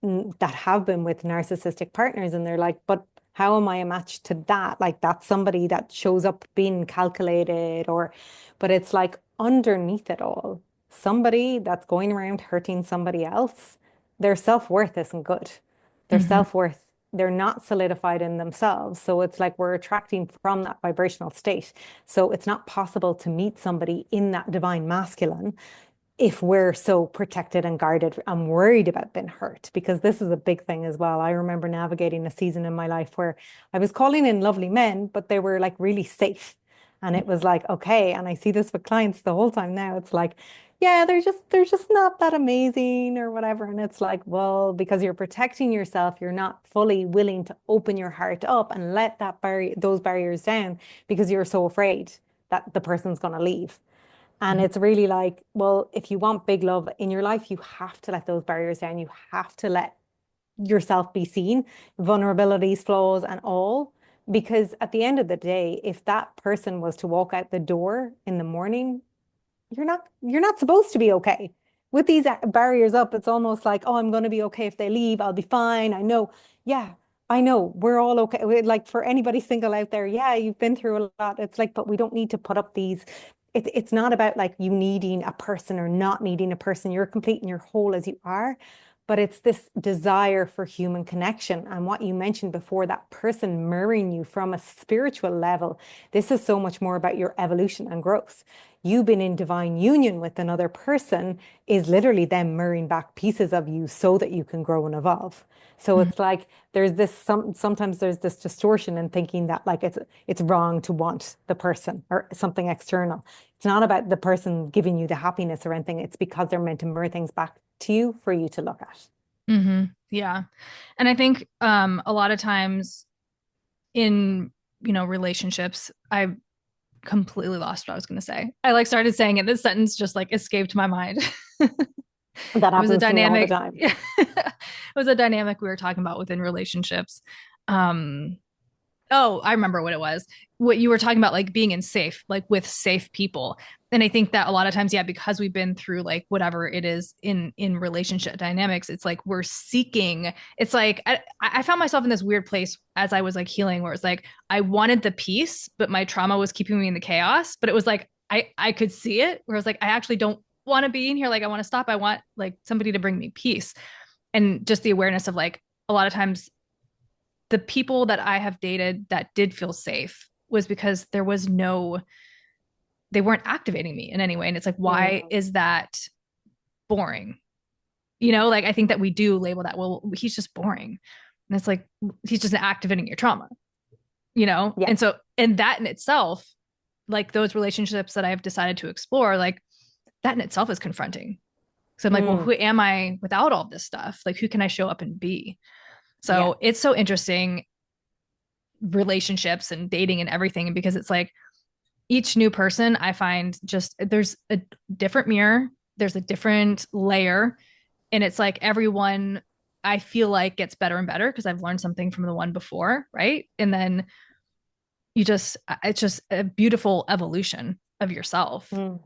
that have been with narcissistic partners, and they're like, but how am I a match to that? Like that's somebody that shows up being calculated, or but it's like underneath it all, somebody that's going around hurting somebody else. their self-worth isn't good. Their Mm-hmm. self-worth, they're not solidified in themselves. So it's like we're attracting from that vibrational state. So it's not possible to meet somebody in that divine masculine if we're so protected and guarded and worried about being hurt, because this is a big thing as well. I remember navigating a season in my life where I was calling in lovely men, but they were like really safe. And it was like, okay, and I see this with clients the whole time now. It's like, yeah, they're just not that amazing or whatever. And it's like, well, because you're protecting yourself, you're not fully willing to open your heart up and let those barriers down because you're so afraid that the person's going to leave. And it's really like, well, if you want big love in your life, you have to let those barriers down. You have to let yourself be seen, vulnerabilities, flaws, and all. Because at the end of the day, if that person was to walk out the door in the morning, you're not supposed to be okay. With these barriers up, it's almost like, oh, I'm going to be okay if they leave. I'll be fine. I know. Yeah, I know. We're all okay. Like for anybody single out there, yeah, you've been through a lot. It's like, but we don't need to put up these. It's not about like you needing a person or not needing a person. You're complete and you're whole as you are. But it's this desire for human connection. And what you mentioned before, that person mirroring you from a spiritual level, this is so much more about your evolution and growth. You being in divine union with another person is literally them mirroring back pieces of you so that you can grow and evolve. So Mm-hmm. it's like there's this sometimes there's this distortion in thinking that like it's wrong to want the person or something external. It's not about the person giving you the happiness or anything. It's because they're meant to mirror things back to you for you to look at. Mm-hmm. Yeah. And I think a lot of times in, relationships, I completely lost what I was going to say. I like started saying it. This sentence just like escaped my mind. That It was a happens to me all the dynamic. time. It was a dynamic we were talking about within relationships. Um, Oh, I remember what it was. What you were talking about, like being in safe, like with safe people. And I think that a lot of times, yeah, because we've been through like whatever it is in relationship dynamics, it's like we're seeking. It's like I found myself in this weird place as I was like healing, where it's like I wanted the peace, but my trauma was keeping me in the chaos. But it was like I could see it, where I was like I actually don't want to be in here. Like I want to stop. I want like somebody to bring me peace, and just the awareness of like a lot of times the people that I have dated that did feel safe was because there was no, they weren't activating me in any way. And it's like, why Mm, is that boring? Like I think that we do label that, well, he's just boring. And it's like, he's just activating your trauma, yeah. And so, and that in itself, like those relationships that I've decided to explore, like that in itself is confronting. So I'm like, well, Mm, who am I without all this stuff? Like, who can I show up and be? yeah. So it's so interesting relationships and dating and everything because it's like each new person I find just there's a different mirror, there's a different layer, and it's like everyone I feel like gets better and better because I've learned something from the one before, right? And then it's just a beautiful evolution of yourself. Mm.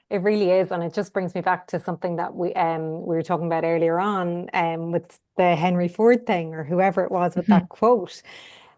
It really is, and it just brings me back to something that we were talking about earlier on, with the Henry Ford thing or whoever it was with Mhm. that quote,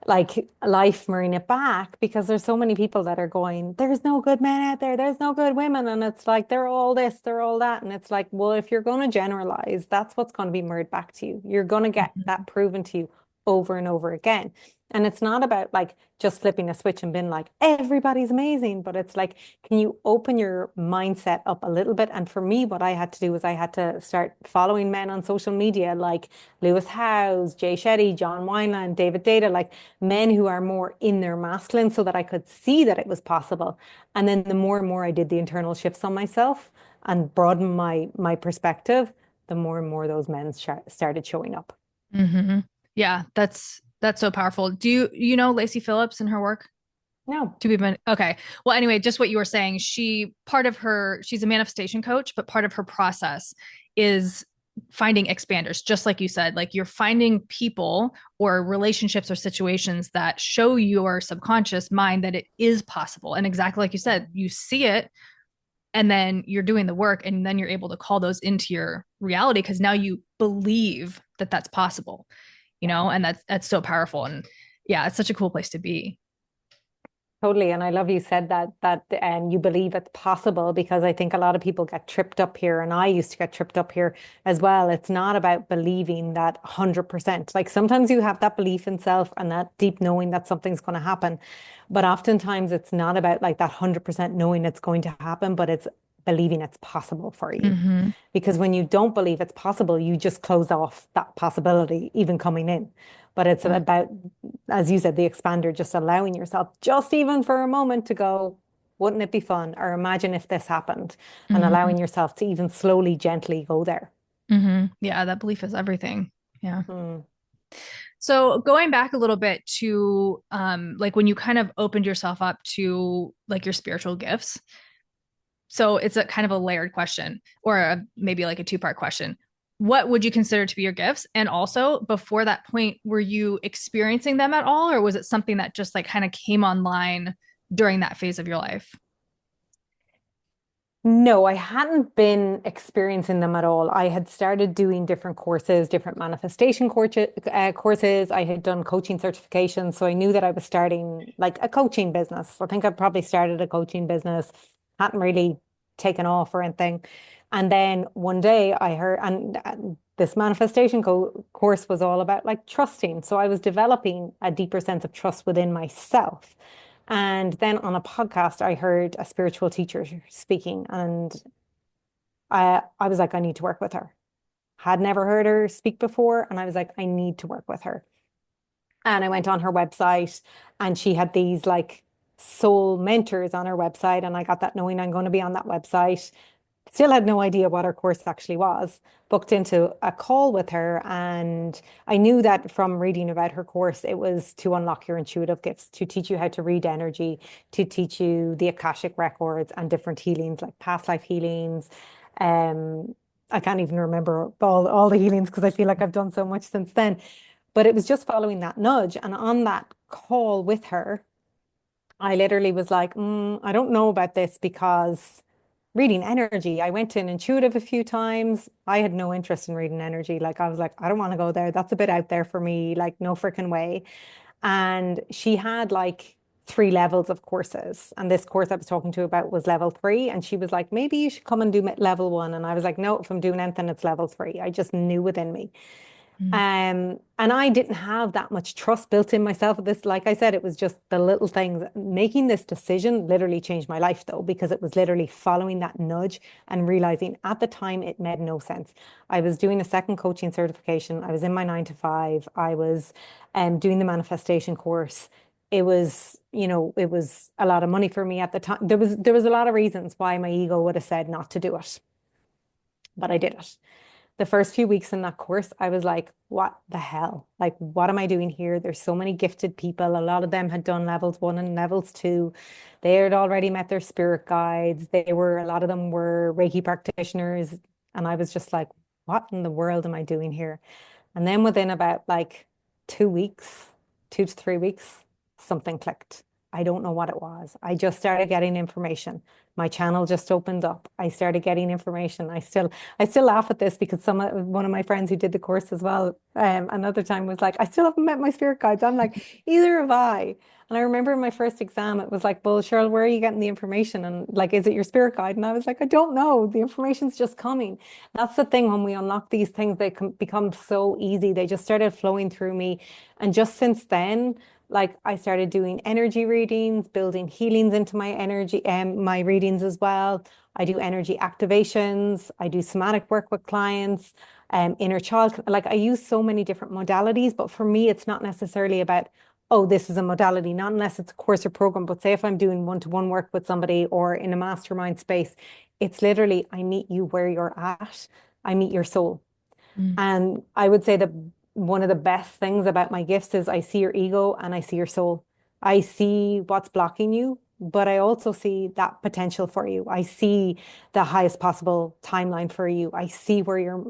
like life mirroring it back, because there's so many people that are going, there's no good men out there, there's no good women, and it's like they're all this, they're all that, and it's like, well, if you're going to generalize, that's what's going to be mirrored back to you. You're going to get that Mhm. proven to you over and over again. And it's not about like just flipping a switch and being like, everybody's amazing. But it's like, can you open your mindset up a little bit? And for me, what I had to do was I had to start following men on social media like Lewis Howes, Jay Shetty, John Wineland, David Data, like men who are more in their masculine so that I could see that it was possible. And then the more and more I did the internal shifts on myself and broaden my perspective, the more and more those men started showing up. Mhm. Yeah, that's so powerful. Do you know Lacey Phillips and her work? No. To be okay. Well, anyway, just what you were saying, she's a manifestation coach, but part of her process is finding expanders, just like you said, like you're finding people or relationships or situations that show your subconscious mind that it is possible. And exactly like you said, you see it and then you're doing the work and then you're able to call those into your reality because now you believe that that's possible, Yeah. and that's so powerful. And yeah, it's such a cool place to be. Totally. And I love you said that you believe it's possible, because I think a lot of people get tripped up here, and I used to get tripped up here as well. It's not about believing that 100%. Like sometimes you have that belief in self and that deep knowing that something's going to happen. But oftentimes it's not about like that 100% knowing it's going to happen, but it's believing it's possible for you. Mm-hmm. Because when you don't believe it's possible, you just close off that possibility even coming in. But it's about, as you said, the expander, just allowing yourself, just even for a moment, to go, wouldn't it be fun? Or imagine if this happened, and Mm-hmm. allowing yourself to even slowly, gently go there. Mm-hmm. Yeah, that belief is everything. Yeah. Mm. So going back a little bit to like when you kind of opened yourself up to like your spiritual gifts. So it's a kind of a layered question, or maybe like a two-part question. What would you consider to be your gifts? And also, before that point, were you experiencing them at all, or was it something that just like kind of came online during that phase of your life? No, I hadn't been experiencing them at all. I had started doing different courses, different manifestation courses. I had done coaching certifications. So I knew that I was starting like a coaching business. I think I probably started a coaching business, hadn't really taken off or anything. And then one day I heard, and this manifestation course was all about like trusting. So I was developing a deeper sense of trust within myself. And then on a podcast, I heard a spiritual teacher speaking, and I was like, I need to work with her. Had never heard her speak before, and I was like, I need to work with her. And I went on her website, and she had these like soul mentors on her website, and I got that knowing I'm going to be on that website. Still had no idea what her course actually was. Booked into a call with her, and I knew that from reading about her course, it was to unlock your intuitive gifts, to teach you how to read energy, to teach you the Akashic records and different healings, like past life healings. Um, I can't even remember all the healings because I feel like I've done so much since then. But it was just following that nudge. And on that call with her, I literally was like, I don't know about this, because reading energy, I went in intuitive a few times. I had no interest in reading energy. Like, I was like, I don't want to go there. That's a bit out there for me. Like, no freaking way. And she had like three levels of courses. And this course I was talking to about was level three. And she was like, maybe you should come and do level one. And I was like, no, if I'm doing anything, it's level three. I just knew within me. Mm. And I didn't have that much trust built in myself. This, like I said, it was just the little things. Making this decision literally changed my life, though, because it was literally following that nudge and realizing at the time it made no sense. I was doing a second coaching certification. I was in my 9 to 5. I was doing the manifestation course. It was, it was a lot of money for me at the time. There was a lot of reasons why my ego would have said not to do it, but I did it. The first few weeks in that course, I was like, what the hell? Like, what am I doing here? There's so many gifted people. A lot of them had done levels one and levels two. They had already met their spirit guides. A lot of them were Reiki practitioners. And I was just like, what in the world am I doing here? And then within about like 2 weeks, 2 to 3 weeks, something clicked. I don't know what it was. I just started getting information. My channel just opened up. I started getting information. I still laugh at this because one of my friends who did the course as well, another time was like, I still haven't met my spirit guides. I'm like, either have I. And I remember in my first exam, it was like, well, Cheryl, where are you getting the information? And like, is it your spirit guide? And I was like, I don't know. The information's just coming. That's the thing. When we unlock these things, they can become so easy. They just started flowing through me. And just since then, like I started doing energy readings, building healings into my energy and my readings as well. I do energy activations. I do somatic work with clients, inner child. Like I use so many different modalities, but for me, it's not necessarily about, oh, this is a modality, not unless it's a course or program. But say if I'm doing one-to-one work with somebody or in a mastermind space, it's literally, I meet you where you're at. I meet your soul. Mm. And I would say that one of the best things about my gifts is I see your ego and I see your soul. I see what's blocking you, but I also see that potential for you. I see the highest possible timeline for you. I see where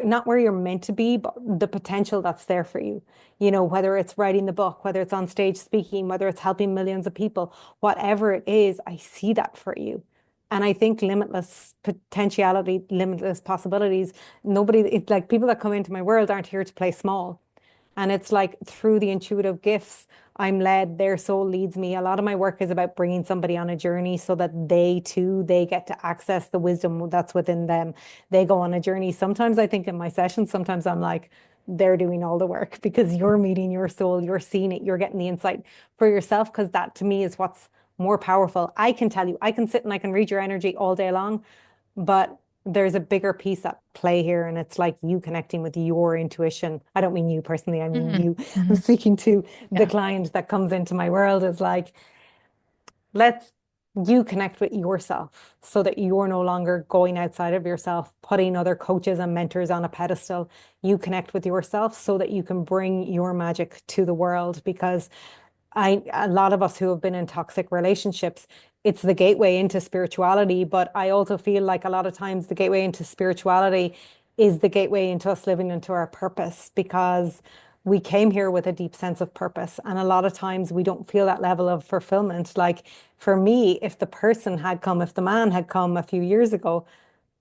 not where you're meant to be, but the potential that's there for you. Whether it's writing the book, whether it's on stage speaking, whether it's helping millions of people, whatever it is, I see that for you. And I think limitless potentiality, limitless possibilities. It's like people that come into my world aren't here to play small. And it's like through the intuitive gifts, I'm led, their soul leads me. A lot of my work is about bringing somebody on a journey so that they too, they get to access the wisdom that's within them. They go on a journey. Sometimes I think in my sessions, sometimes I'm like, they're doing all the work because you're meeting your soul, you're seeing it, you're getting the insight for yourself. Because that to me is what's more powerful. I can tell you, I can sit and I can read your energy all day long, but there's a bigger piece at play here, and it's like you connecting with your intuition. I don't mean you personally, I mean Mm-hmm. you. I'm Mm-hmm. speaking to the Yeah. client that comes into my world is like, let's you connect with yourself so that you're no longer going outside of yourself, putting other coaches and mentors on a pedestal. You connect with yourself so that you can bring your magic to the world. Because a lot of us who have been in toxic relationships, it's the gateway into spirituality. But I also feel like a lot of times the gateway into spirituality is the gateway into us living into our purpose, because we came here with a deep sense of purpose. And a lot of times we don't feel that level of fulfillment. Like for me, if the person had come, if the man had come a few years ago,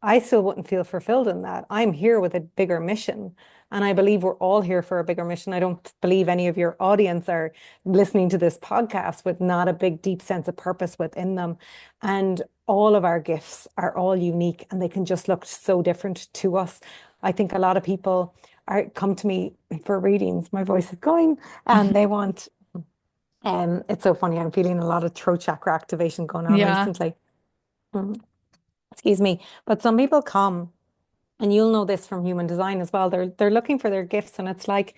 I still wouldn't feel fulfilled in that. I'm here with a bigger mission. And I believe we're all here for a bigger mission. I don't believe any of your audience are listening to this podcast with not a big, deep sense of purpose within them. And all of our gifts are all unique and they can just look so different to us. I think a lot of people come to me for readings. My voice is going and they want, it's so funny. I'm feeling a lot of throat chakra activation going on Yeah. recently. Mm, excuse me. But some people come, and you'll know this from human design as well. They're looking for their gifts, and it's like,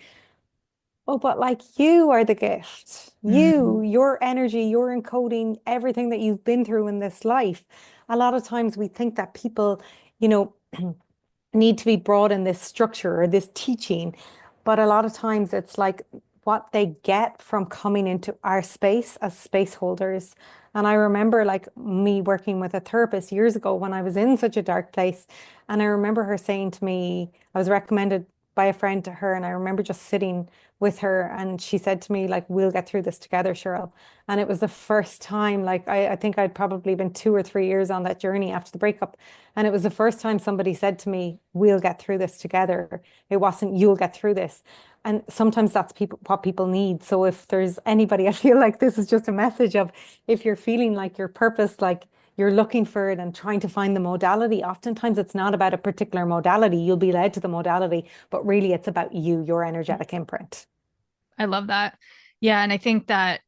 oh, but like you are the gift. Mm. Your energy, you're encoding everything that you've been through in this life. A lot of times we think that people, you know, need to be brought in this structure or this teaching. But a lot of times it's like what they get from coming into our space as space holders. And I remember like me working with a therapist years ago when I was in such a dark place. And I remember her saying to me, I was recommended by a friend to her, and I remember just sitting with her and she said to me, like, we'll get through this together, Cheryl. And it was the first time, like I think I'd probably been 2 or 3 years on that journey after the breakup. And it was the first time somebody said to me, we'll get through this together. It wasn't, you'll get through this. And sometimes that's what people need. So if there's anybody, I feel like this is just a message of, if you're feeling like your purpose, like you're looking for it and trying to find the modality, oftentimes it's not about a particular modality. You'll be led to the modality, but really it's about you, your energetic imprint. I love that. Yeah. And I think that,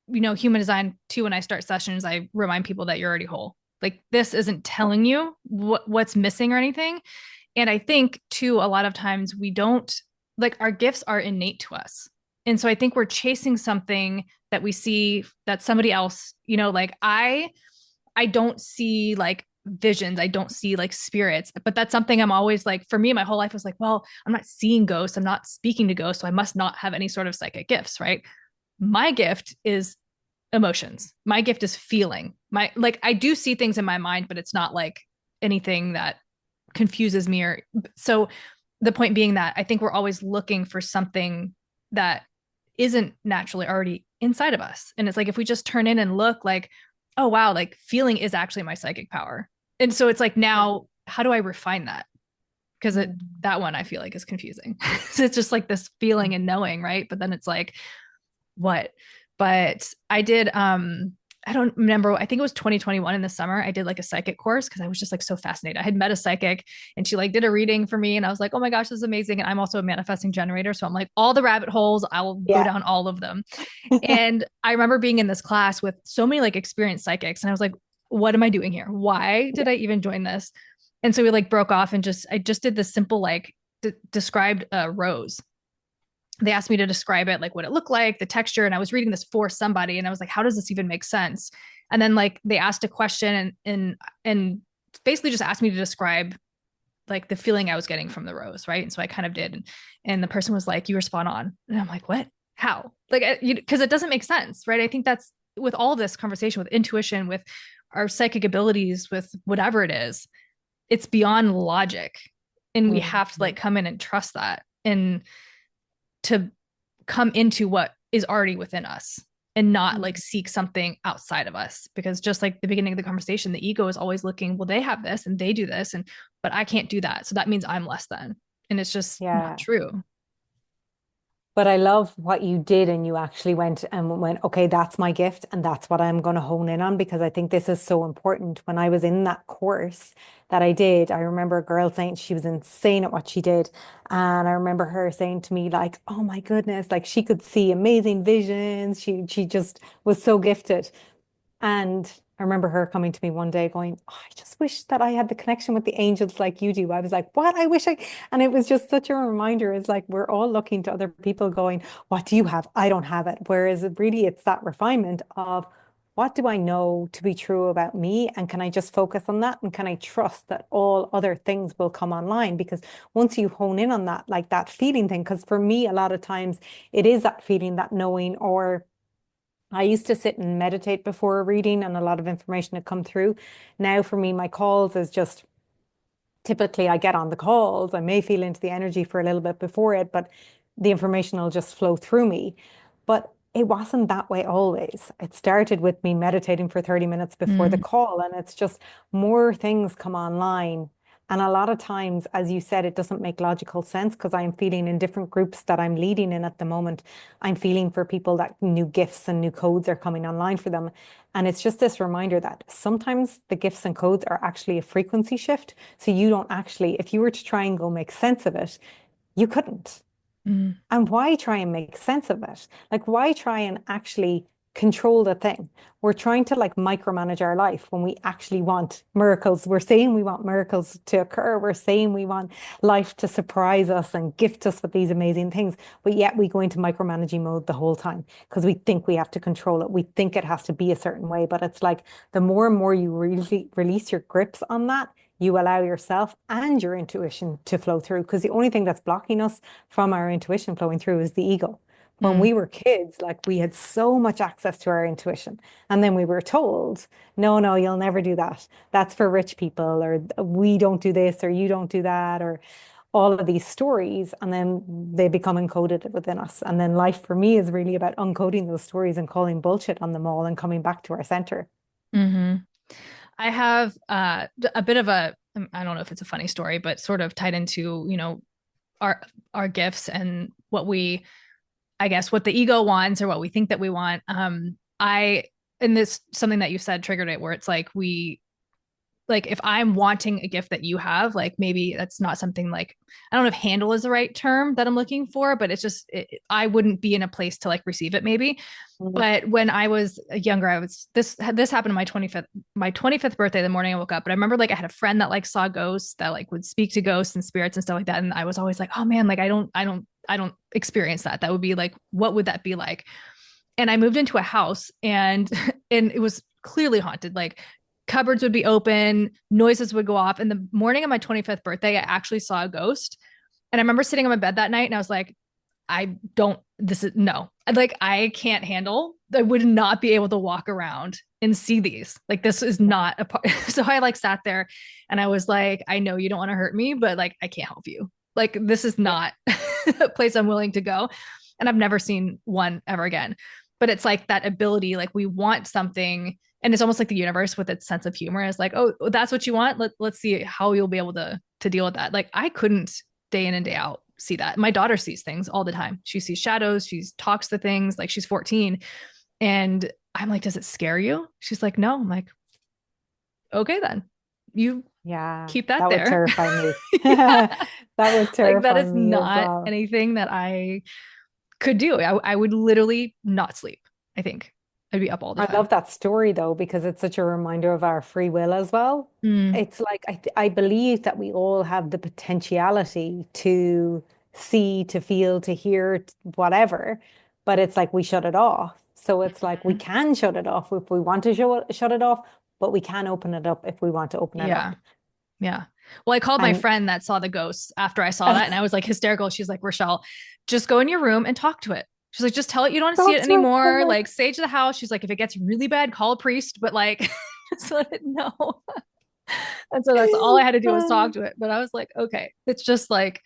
human design too, when I start sessions, I remind people that you're already whole. Like this isn't telling you what's missing or anything. And I think too, a lot of times we don't, like, our gifts are innate to us. And so I think we're chasing something that we see that somebody else, like I don't see like visions. I don't see like spirits, but that's something I'm always like, for me, my whole life was like, well, I'm not seeing ghosts. I'm not speaking to ghosts. So I must not have any sort of psychic gifts, right? My gift is emotions. My gift is feeling. Like I do see things in my mind, but it's not like anything that confuses me or so. The point being that I think we're always looking for something that isn't naturally already inside of us. And it's like if we just turn in and look like, oh wow, like feeling is actually my psychic power. And so it's like, now how do I refine that? Because that one I feel like is confusing. So it's just like this feeling and knowing, right? But then it's like, what? But I did I don't remember, I think it was 2021 in the summer, I did like a psychic course because I was just like so fascinated. I had met a psychic and she like did a reading for me and I was like, oh my gosh, this is amazing. And I'm also a manifesting generator, so I'm like, all the rabbit holes, I will go Yeah. down all of them. And I remember being in this class with so many like experienced psychics and I was like, what am I doing here? Why did I even join this? And so we like broke off and I just did this simple like described a rose. They asked me to describe it, like what it looked like, the texture. And I was reading this for somebody and I was like, how does this even make sense? And then like they asked a question and basically just asked me to describe like the feeling I was getting from the rose, right? And so I kind of did. And the person was like, you were spot on. And I'm like, what? How? Like, because it doesn't make sense, right? I think that's with all this conversation, with intuition, with our psychic abilities, with whatever it is, it's beyond logic. And we have to like come in and trust that. And to come into what is already within us and not like seek something outside of us, because just like the beginning of the conversation, the ego is always looking, well, they have this and they do this and but I can't do that, so that means I'm less than, and it's just Yeah. not true. But I love what you did, and you actually went, okay, that's my gift, and that's what I'm going to hone in on, because I think this is so important. When I was in that course that I did, I remember a girl saying she was insane at what she did. And I remember her saying to me, like, oh my goodness, like she could see amazing visions. She just was so gifted. And I remember her coming to me one day going, oh, I just wish that I had the connection with the angels like you do. I was like, what? I wish I, and it was just such a reminder. It's like we're all looking to other people going, what do you have? I don't have it. Whereas really it's that refinement of what do I know to be true about me? And can I just focus on that? And can I trust that all other things will come online? Because once you hone in on that, like that feeling thing, because for me, a lot of times it is that feeling, that knowing, or I used to sit and meditate before a reading and a lot of information had come through. Now for me, my calls is just typically I get on the calls. I may feel into the energy for a little bit before it, but the information will just flow through me. But it wasn't that way always. It started with me meditating for 30 minutes before the Mm, call, and it's just more things come online. And a lot of times, as you said, it doesn't make logical sense because I'm feeling in different groups that I'm leading in at the moment. I'm feeling for people that new gifts and new codes are coming online for them. And it's just this reminder that sometimes the gifts and codes are actually a frequency shift. So you don't actually, if you were to try and go make sense of it, you couldn't. mm, And why try and make sense of it? Like, why try and actually control the thing? We're trying to like micromanage our life when we actually want miracles. We're saying we want miracles to occur. We're saying we want life to surprise us and gift us with these amazing things. But yet we go into micromanaging mode the whole time because we think we have to control it. We think it has to be a certain way. But it's like the more and more you really release your grips on that, you allow yourself and your intuition to flow through. Because the only thing that's blocking us from our intuition flowing through is the ego. When mm, we were kids, like we had so much access to our intuition. And then we were told, no, no, you'll never do that. That's for rich people, or we don't do this, or you don't do that, or all of these stories. And then they become encoded within us. And then life for me is really about uncoding those stories and calling bullshit on them all and coming back to our center. hmm I have a bit of a, I don't know if it's a funny story, but sort of tied into, our gifts and what we, I guess, what the ego wants or what we think that we want. I and this something that you said triggered it, where it's like like if I'm wanting a gift that you have, like maybe that's not something like, I don't know if handle is the right term that I'm looking for, but it's just I wouldn't be in a place to like receive it maybe. Mm. But when I was younger, I was this happened on my 25th birthday, the morning I woke up. But I remember like I had a friend that like saw ghosts, that like would speak to ghosts and spirits and stuff like that. And I was always like, oh man, like I don't experience that. That would be like, what would that be like? And I moved into a house and and it was clearly haunted. Like cupboards would be open, noises would go off. And the morning of my 25th birthday, I actually saw a ghost. And I remember sitting on my bed that night and I was like, I don't, this is no, like, I can't handle, I would not be able to walk around and see these. Like, this is not a part. So I like sat there and I was like, I know you don't want to hurt me, but like, I can't help you. Like, this is Yeah. not a place I'm willing to go. And I've never seen one ever again. But it's like that ability, like, we want something. And it's almost like the universe with its sense of humor is like, oh, that's what you want. Let's see how you'll be able to deal with that. Like, I couldn't day in and day out see that. My daughter sees things all the time. She sees shadows. She talks to things. Like, she's 14. And I'm like, does it scare you? She's like, no. I'm like, okay, then you Yeah, keep that that would there. terrify me. Yeah. That would Like, that terrify is me as not well. anything that I could do. I would literally not sleep. I think I'd be up all the I time. love that story though, because it's such a reminder of our free will as well. Mm, It's like I believe that we all have the potentiality to see, to feel, to hear, whatever, but it's like we shut it off. So it's like we can shut it off if we want to shut it off, but we can open it up if we want to open it yeah. up. Yeah. Well, I called my And friend that saw the ghosts after I saw that, and I was like hysterical. She's like, Rochelle, just go in your room and talk to it. She's like, just tell it you don't want to see talk it to it. anymore. Like, sage the house. She's like, if it gets really bad, call a priest, but like, just let it know. And so that's all I had to do was talk to it. But I was like, okay, it's just like,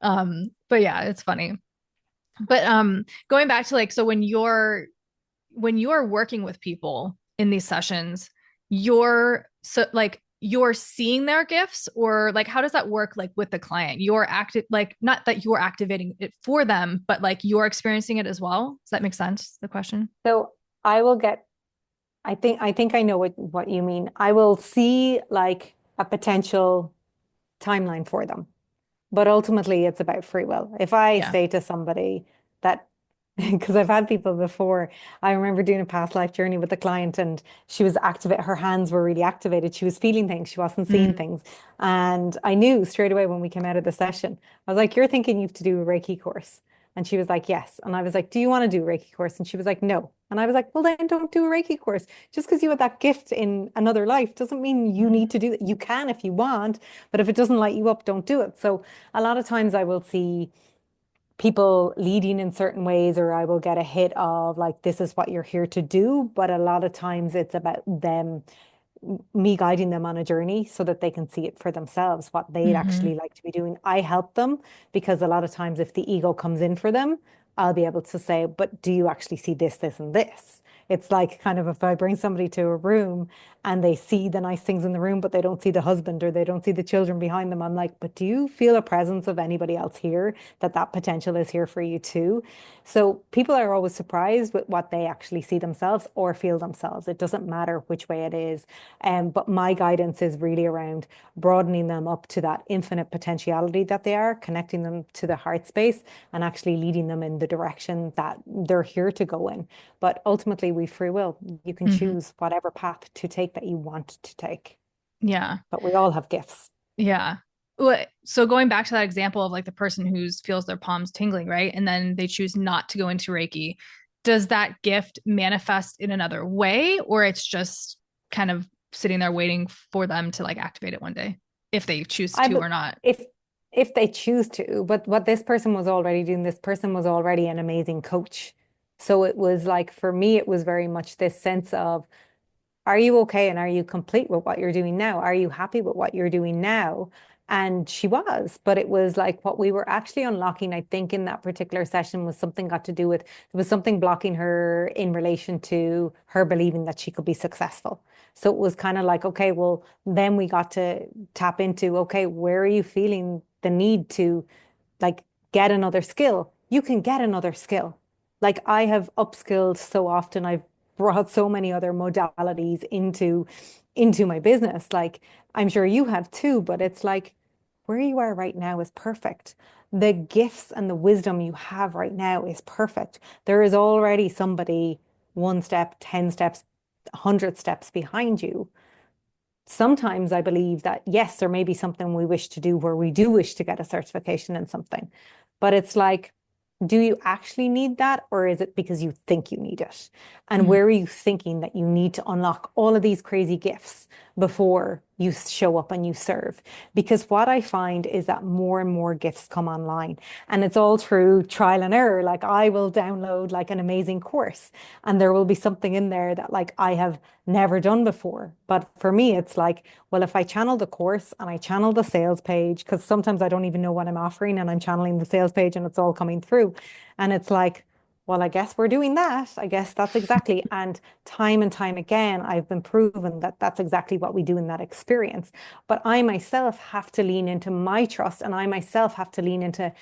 but yeah, it's funny. But going back to like, so when you're working with people in these sessions, you're so like you're seeing their gifts, or like how does that work like with the client? You're active, like not that you're activating it for them, but like you're experiencing it as well. Does that make sense, the question? So I will get, I think I know what you mean. I will see like a potential timeline for them. But ultimately, it's about free will. If I Yeah. say to somebody that, because I've had people before, I remember doing a past life journey with a client and she was activate, her hands were really activated. She was feeling things, she wasn't seeing Mm. things. And I knew straight away when we came out of the session, I was like, you're thinking you have to do a Reiki course. And she was like, yes. And I was like, do you want to do a Reiki course? And she was like, no. And I was like, well, then don't do a Reiki course. Just because you had that gift in another life doesn't mean you Mhm. need to do it. You can if you want, but if it doesn't light you up, don't do it. So a lot of times I will see people leading in certain ways, or I will get a hit of like, this is what you're here to do. But a lot of times it's about them, me guiding them on a journey so that they can see it for themselves, what they'd Mhm. actually like to be doing. I help them because a lot of times if the ego comes in for them, I'll be able to say, but do you actually see this, this, and this? It's like kind of if I bring somebody to a room and they see the nice things in the room, but they don't see the husband or they don't see the children behind them. I'm like, but do you feel a presence of anybody else here, that that potential is here for you too? So people are always surprised with what they actually see themselves or feel themselves. It doesn't matter which way it is. But my guidance is really around broadening them up to that infinite potentiality that they are, connecting them to the heart space, and actually leading them in the direction that they're here to go in. But ultimately, we free will. You can Mhm. choose whatever path to take that you want to take. Yeah. But we all have gifts. Yeah. So going back to that example of like the person who feels their palms tingling, right? And then they choose not to go into Reiki. Does that gift manifest in another way, or it's just kind of sitting there waiting for them to like activate it one day if they choose I to but or not? if they choose to, but what this person was already doing, this person was already an amazing coach. So it was like for me, it was very much this sense of, are you okay? And are you complete with what you're doing now? Are you happy with what you're doing now? And she was, but it was like what we were actually unlocking, I think, in that particular session was something got to do with, there was something blocking her in relation to her believing that she could be successful. So it was kind of like, okay, well, then we got to tap into, okay, where are you feeling the need to like get another skill? You can get another skill. Like I have upskilled so often. I've brought so many other modalities into my business. Like I'm sure you have too, but it's like where you are right now is perfect. The gifts and the wisdom you have right now is perfect. There is already somebody one step, 10 steps, 100 steps behind you. Sometimes I believe that, yes, there may be something we wish to do where we do wish to get a certification in something, but it's like, do you actually need that, or is it because you think you need it? And Mhm. where are you thinking that you need to unlock all of these crazy gifts before you show up and you serve? Because what I find is that more and more gifts come online, and it's all through trial and error. Like I will download like an amazing course, and there will be something in there that like I have never done before. But for me, it's like, well, if I channel the course and I channel the sales page, because sometimes I don't even know what I'm offering and I'm channeling the sales page and it's all coming through. And it's like, well, I guess we're doing that. I guess that's exactly. And time again, I've been proven that that's exactly what we do in that experience. But I myself have to lean into my trust and I myself have to lean into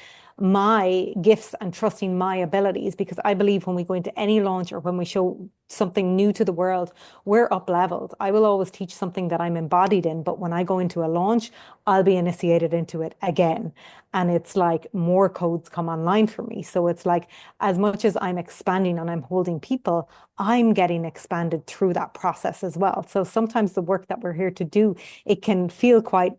my gifts and trusting my abilities because I believe when we go into any launch or when we show something new to the world, we're up leveled. I will always teach something that I'm embodied in, but when I go into a launch, I'll be initiated into it again. And it's like more codes come online for me. So it's like as much as I'm expanding and I'm holding people, I'm getting expanded through that process as well. So sometimes the work that we're here to do, it can feel quite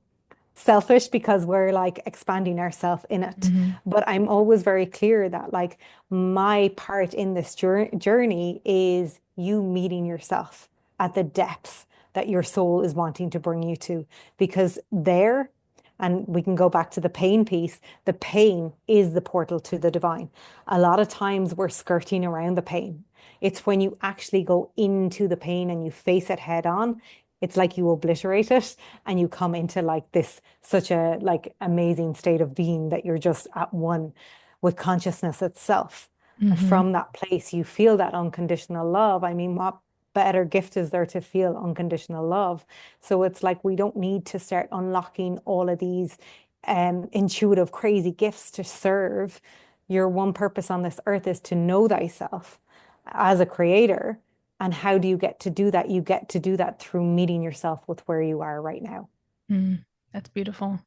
selfish because we're like expanding ourselves in it. Mhm. But I'm always very clear that like my part in this journey is you meeting yourself at the depths that your soul is wanting to bring you to. Because there, and we can go back to the pain piece, the pain is the portal to the divine. A lot of times we're skirting around the pain. It's when you actually go into the pain and you face it head on, it's like you obliterate it and you come into like this such a like amazing state of being that you're just at one with consciousness itself. And Mhm. from that place, you feel that unconditional love. I mean, better gift is there to feel unconditional love? So it's like we don't need to start unlocking all of these intuitive, crazy gifts to serve. Your one purpose on this earth is to know thyself as a creator. And how do you get to do that? You get to do that through meeting yourself with where you are right now. That's beautiful.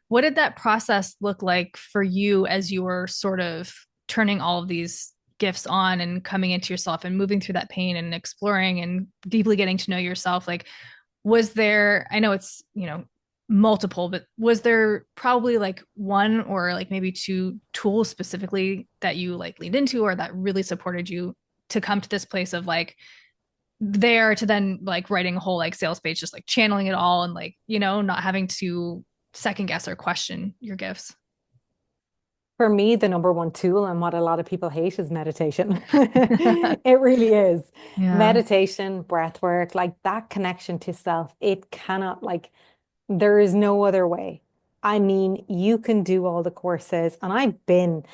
What did that process look like for you as you were sort of turning all of these gifts on and coming into yourself and moving through that pain and exploring and deeply getting to know yourself? Like, was there, I know it's, multiple, but was there probably like one or like maybe two tools specifically that you like leaned into or that really supported you to come to this place of like there to then like writing a whole like sales page, just like channeling it all and like, not having to second guess or question your gifts? For me, the number one tool and what a lot of people hate is meditation. It really is. Yeah. Meditation, breath work, like that connection to self, it cannot like there is no other way. I mean, you can do all the courses, and I've been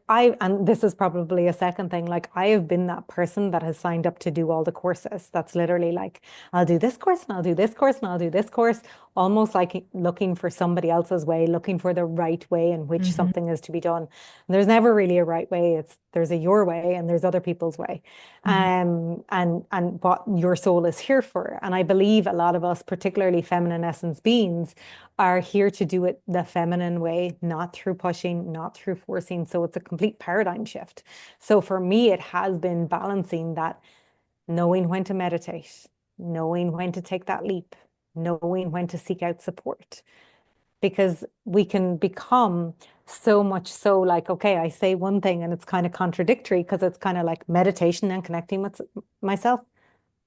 and this is probably a second thing, like I have been that person that has signed up to do all the courses. That's literally like, I'll do this course and I'll do this course and I'll do this course, almost like looking for somebody else's way, looking for the right way in which Mm-hmm. something is to be done. And there's never really a right way. There's a your way and there's other people's way. Mm-hmm. And what your soul is here for. And I believe a lot of us, particularly feminine essence beings, are here to do it the feminine way, not through pushing, not through forcing. So it's a complete paradigm shift. So for me, it has been balancing that, knowing when to meditate, knowing when to take that leap, knowing when to seek out support. Because we can become so much so like, okay, I say one thing and it's kind of contradictory because it's kind of like meditation and connecting with myself,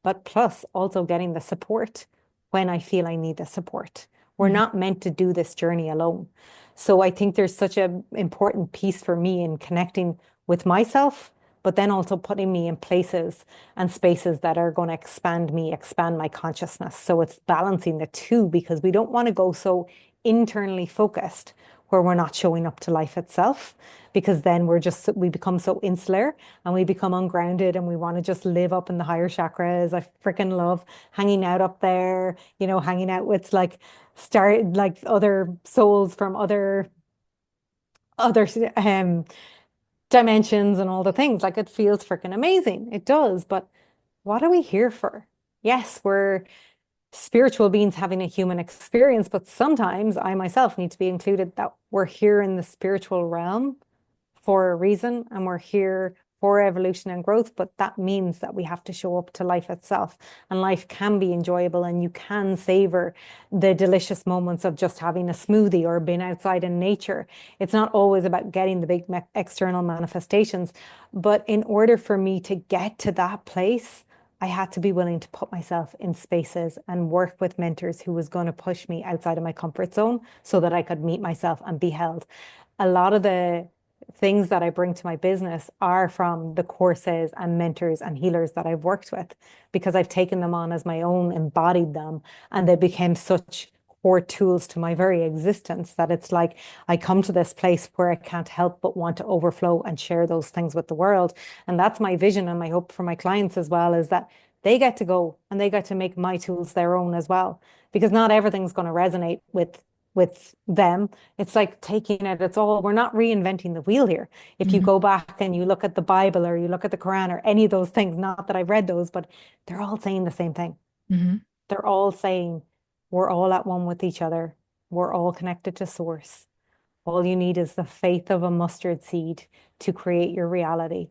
but plus also getting the support when I feel I need the support. We're Mm-hmm. not meant to do this journey alone. So I think there's such an important piece for me in connecting with myself, but then also putting me in places and spaces that are going to expand me, expand my consciousness. So it's balancing the two because we don't want to go so internally focused where we're not showing up to life itself, because then we become so insular and we become ungrounded and we want to just live up in the higher chakras. I freaking love hanging out up there, hanging out with like other souls from other dimensions and all the things. Like it feels freaking amazing. It does. But what are we here for? Yes, we're spiritual beings having a human experience, but sometimes I myself need to be included that we're here in the spiritual realm for a reason and we're here for evolution and growth, but that means that we have to show up to life itself. And life can be enjoyable and you can savor the delicious moments of just having a smoothie or being outside in nature. It's not always about getting the big external manifestations, but in order for me to get to that place, I had to be willing to put myself in spaces and work with mentors who was going to push me outside of my comfort zone so that I could meet myself and be held. A lot of the things that I bring to my business are from the courses and mentors and healers that I've worked with because I've taken them on as my own, embodied them, and they became such core tools to my very existence that it's like I come to this place where I can't help but want to overflow and share those things with the world. And that's my vision and my hope for my clients as well, is that they get to go and they get to make my tools their own as well, because not everything's going to resonate with them. It's like taking it, we're not reinventing the wheel here. If you Mm-hmm. go back and you look at the Bible or you look at the Quran or any of those things, not that I've read those, but they're all saying the same thing. Mm-hmm. They're all saying we're all at one with each other. We're all connected to source. All you need is the faith of a mustard seed to create your reality.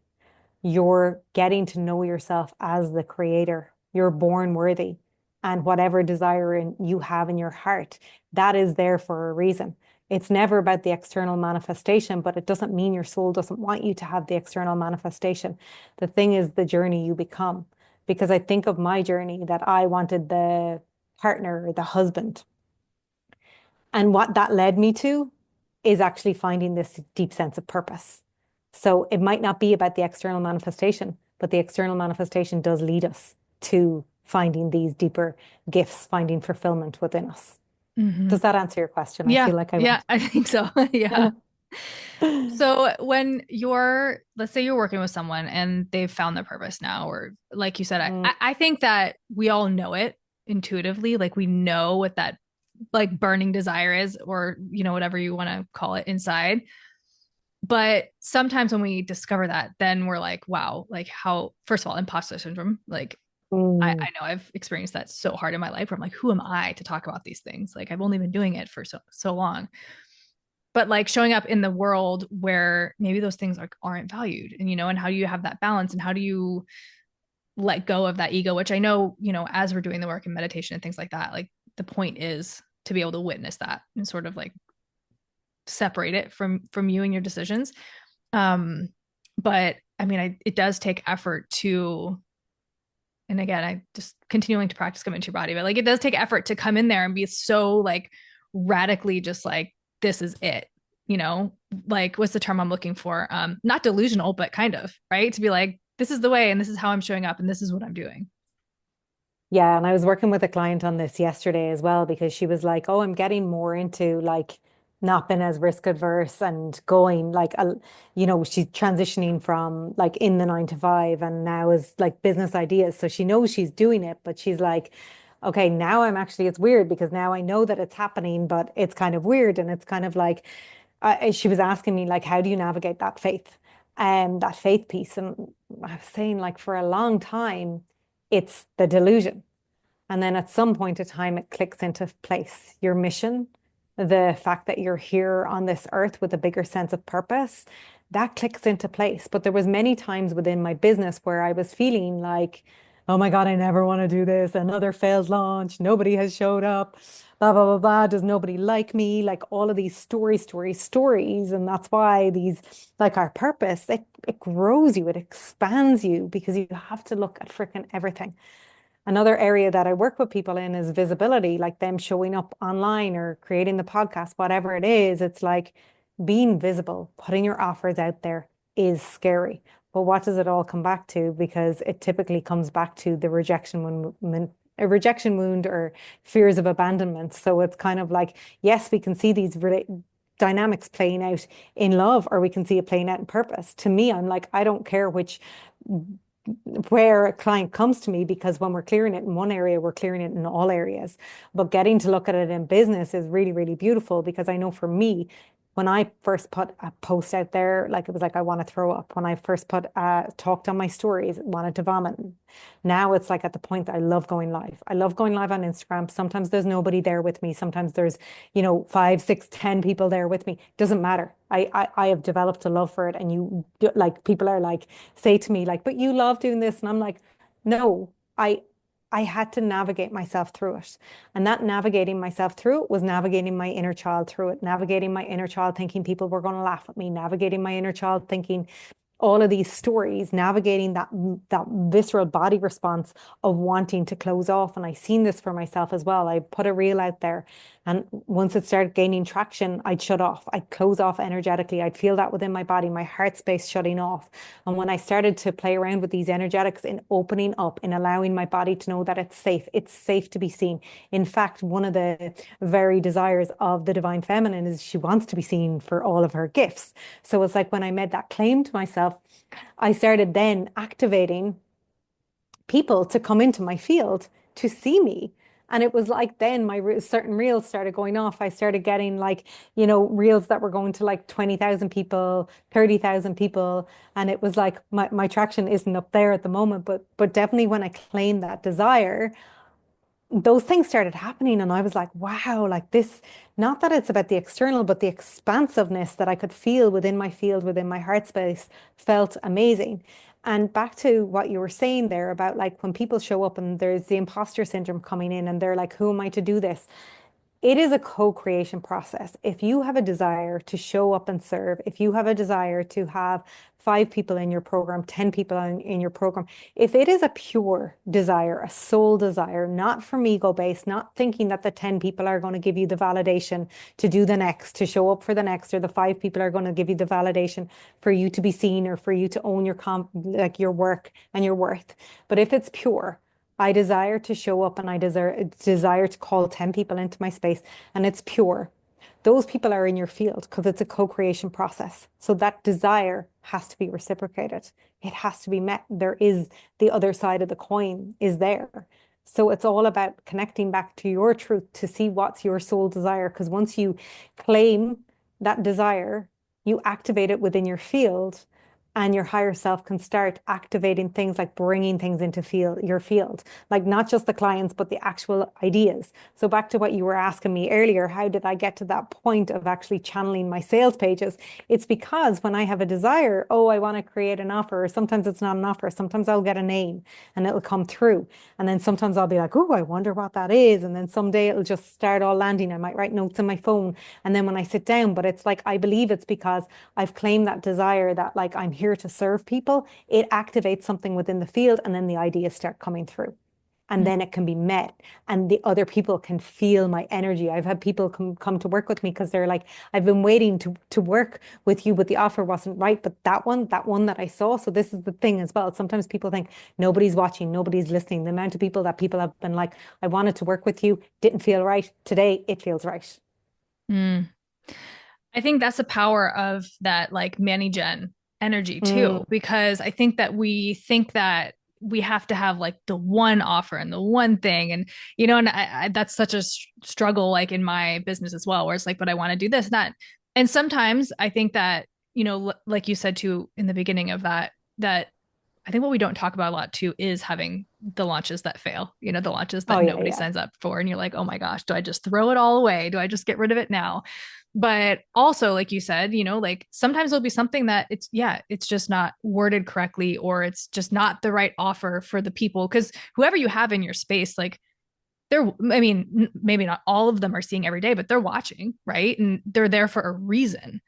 You're getting to know yourself as the creator. You're born worthy. And whatever desire you have in your heart, that is there for a reason. It's never about the external manifestation, but it doesn't mean your soul doesn't want you to have the external manifestation. The thing is the journey you become. Because I think of my journey that I wanted the partner, the husband. And what that led me to is actually finding this deep sense of purpose. So it might not be about the external manifestation, but the external manifestation does lead us to finding these deeper gifts, finding fulfillment within us. Mm-hmm. Does that answer your question? I Yeah, feel like I yeah, went. I think so. Yeah. So when let's say you're working with someone and they've found their purpose now, or like you said, Mm, I think that we all know it intuitively. Like we know what that like burning desire is, or, whatever you want to call it inside. But sometimes when we discover that, then we're like, wow, like how, first of all, imposter syndrome, like I mm. know I've experienced that so hard in my life where I'm like, who am I to talk about these things? Like I've only been doing it for so long. But like showing up in the world where maybe those things aren't valued, and how do you have that balance, and how do you let go of that ego, which I know, as we're doing the work in meditation and things like that, like the point is to be able to witness that and sort of like separate it from you and your decisions. But I mean, it does take effort to, and again, I just continuing to practice come into your body, but like it does take effort to come in there and be so like radically just like, this is it, you know, like what's the term I'm looking for? Not delusional, but kind of, right? To be like, this is the way and this is how I'm showing up and this is what I'm doing. Yeah, and I was working with a client on this yesterday as well because she was like, "Oh, I'm getting more into like not being as risk adverse and going like she's transitioning from like in the 9 to 5 and now is like business ideas. So she knows she's doing it, but she's like, okay, now it's weird because now I know that it's happening, but it's kind of weird and it's kind of like she was asking me like, how do you navigate that faith piece? And I was saying like for a long time, it's the delusion. And then at some point in time, it clicks into place. Your mission, the fact that you're here on this earth with a bigger sense of purpose, that clicks into place. But there was many times within my business where I was feeling like, oh my God, I never want to do this. Another failed launch. Nobody has showed up. Blah, blah, blah, blah. Does nobody like me? Like all of these stories. And that's why like our purpose, it grows you, it expands you because you have to look at freaking everything. Another area that I work with people in is visibility, like them showing up online or creating the podcast, whatever it is. It's like being visible, putting your offers out there is scary. But what does it all come back to? Because it typically comes back to the a rejection wound or fears of abandonment. So it's kind of like, yes, we can see these dynamics playing out in love, or we can see it playing out in purpose. To me, I'm like, I don't care where a client comes to me because when we're clearing it in one area, we're clearing it in all areas. But getting to look at it in business is really, really beautiful because I know for me, when I first put a post out there, like it was like I want to throw up. When I first talked on my stories, wanted to vomit. Now it's like at the point that I love going live. I love going live on Instagram. Sometimes there's nobody there with me. Sometimes there's, 5, 6, 10 people there with me. Doesn't matter. I have developed a love for it. And like people are like, say to me like, but you love doing this. And I'm like, no, I had to navigate myself through it. And that navigating myself through it was navigating my inner child through it, navigating my inner child thinking people were going to laugh at me, navigating my inner child thinking all of these stories, navigating that visceral body response of wanting to close off. And I seen this for myself as well. I put a reel out there, and once it started gaining traction, I'd shut off. I'd close off energetically. I'd feel that within my body, my heart space shutting off. And when I started to play around with these energetics in opening up, in allowing my body to know that it's safe to be seen. In fact, one of the very desires of the divine feminine is she wants to be seen for all of her gifts. So it's like when I made that claim to myself, I started then activating people to come into my field to see me. And it was like then my certain reels started going off. I started getting like, reels that were going to like 20,000 people, 30,000 people. And it was like my traction isn't up there at the moment, but definitely when I claimed that desire, those things started happening. And I was like, wow, like this, not that it's about the external, but the expansiveness that I could feel within my field, within my heart space felt amazing. And back to what you were saying there about like when people show up and there's the imposter syndrome coming in and they're like, who am I to do this? It is a co-creation process. If you have a desire to show up and serve, if you have a desire to have 5 people in your program, 10 people in your program, if it is a pure desire, a soul desire, not from ego based, not thinking that the 10 people are going to give you the validation to do the next, to show up for the next, or the 5 people are going to give you the validation for you to be seen or for you to own like your work and your worth. But if it's pure, I desire to show up and I desire to call 10 people into my space and it's pure. those people are in your field because it's a co-creation process. So that desire has to be reciprocated. It has to be met. There is the other side of the coin is there. So it's all about connecting back to your truth to see what's your soul desire. Because once you claim that desire, you activate it within your field, and your higher self can start activating things like bringing things into your field, like not just the clients, but the actual ideas. So back to what you were asking me earlier, how did I get to that point of actually channeling my sales pages? It's because when I have a desire, oh, I want to create an offer, or sometimes it's not an offer. Sometimes I'll get a name and it'll come through. And then sometimes I'll be like, oh, I wonder what that is. And then someday it'll just start all landing. I might write notes on my phone. And then when I sit down, but it's like, I believe it's because I've claimed that desire that like I'm here to serve people. It activates something within the field, and then the ideas start coming through. And then it can be met, and the other people can feel my energy. I've had people come to work with me because they're like, I've been waiting to work with you, but the offer wasn't right. But that one that I saw. So this is the thing as well. Sometimes people think nobody's watching, nobody's listening. The amount of people have been like, I wanted to work with you, didn't feel right. Today it feels right. Mm. I think that's the power of that like Gen energy Mm, too, because I think that we think that we have to have like the one offer and the one thing. And, and that's such a struggle like in my business as well, where it's like, but I want to do this, and that. And sometimes I think that, like you said too, in the beginning of that I think what we don't talk about a lot too is having the launches that fail, the launches oh that yeah, nobody yeah. signs up for. And you're like, oh my gosh, do I just throw it all away? Do I just get rid of it now? But also, like you said, like sometimes there'll be something that it's just not worded correctly, or it's just not the right offer for the people. Cause whoever you have in your space, like I mean, maybe not all of them are seeing every day, but they're watching, right? And they're there for a reason.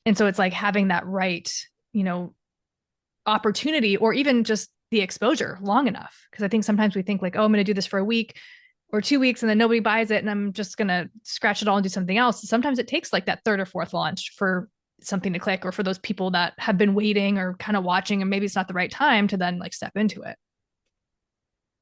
And so it's like having that right, you know, opportunity, or even just the exposure long enough. Because I think sometimes we think like, oh, I'm going to do this for a week or 2 weeks and then nobody buys it and I'm just going to scratch it all and do something else. Sometimes it takes like that third or fourth launch for something to click, or for those people that have been waiting or kind of watching and maybe it's not the right time to then like step into it.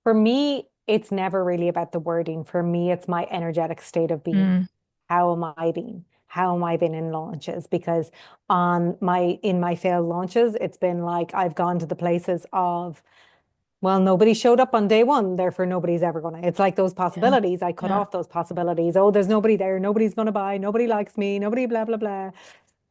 For me, it's never really about the wording. For me, it's my energetic state of being. Mm. How am I being? How am I being in launches? Because in my failed launches, it's been like I've gone to the places of, well, nobody showed up on day one, therefore nobody's ever gonna. It's like those Yeah. possibilities. I cut Yeah. off those possibilities. Oh, there's nobody there. Nobody's gonna buy. Nobody likes me. Nobody blah blah blah,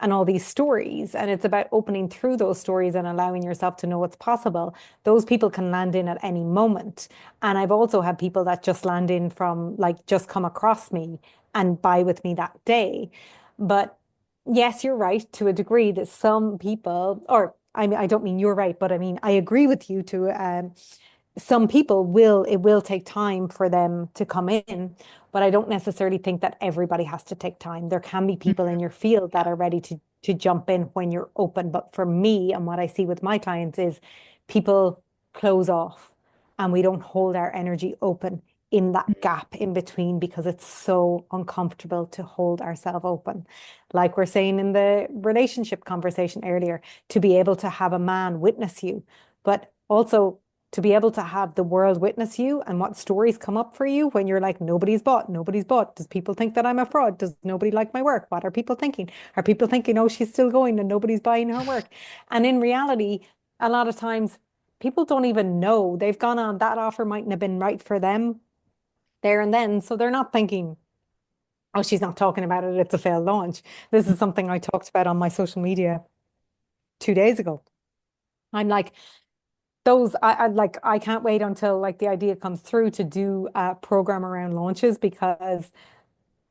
and all these stories. And it's about opening through those stories and allowing yourself to know what's possible. Those people can land in at any moment. And I've also had people that just land in from like just come across me and buy with me that day. But yes, you're right to a degree that some people, or I mean, I don't mean you're right, but I mean, I agree with you to some people it will take time for them to come in, but I don't necessarily think that everybody has to take time. There can be people in your field that are ready to jump in when you're open. But for me, and what I see with my clients is people close off, and we don't hold our energy open in that gap in between because it's so uncomfortable to hold ourselves open. Like we're saying in the relationship conversation earlier, to be able to have a man witness you, but also to be able to have the world witness you and what stories come up for you when you're like, nobody's bought, nobody's bought. Does people think that I'm a fraud? Does nobody like my work? What are people thinking? Are people thinking, oh, she's still going and nobody's buying her work? And in reality, a lot of times people don't even know they've gone on that offer mightn't have been right for them there and then. So they're not thinking, oh, she's not talking about it. It's a failed launch. This is something I talked about on my social media 2 days ago. I'm like, I can't wait until like the idea comes through to do a program around launches because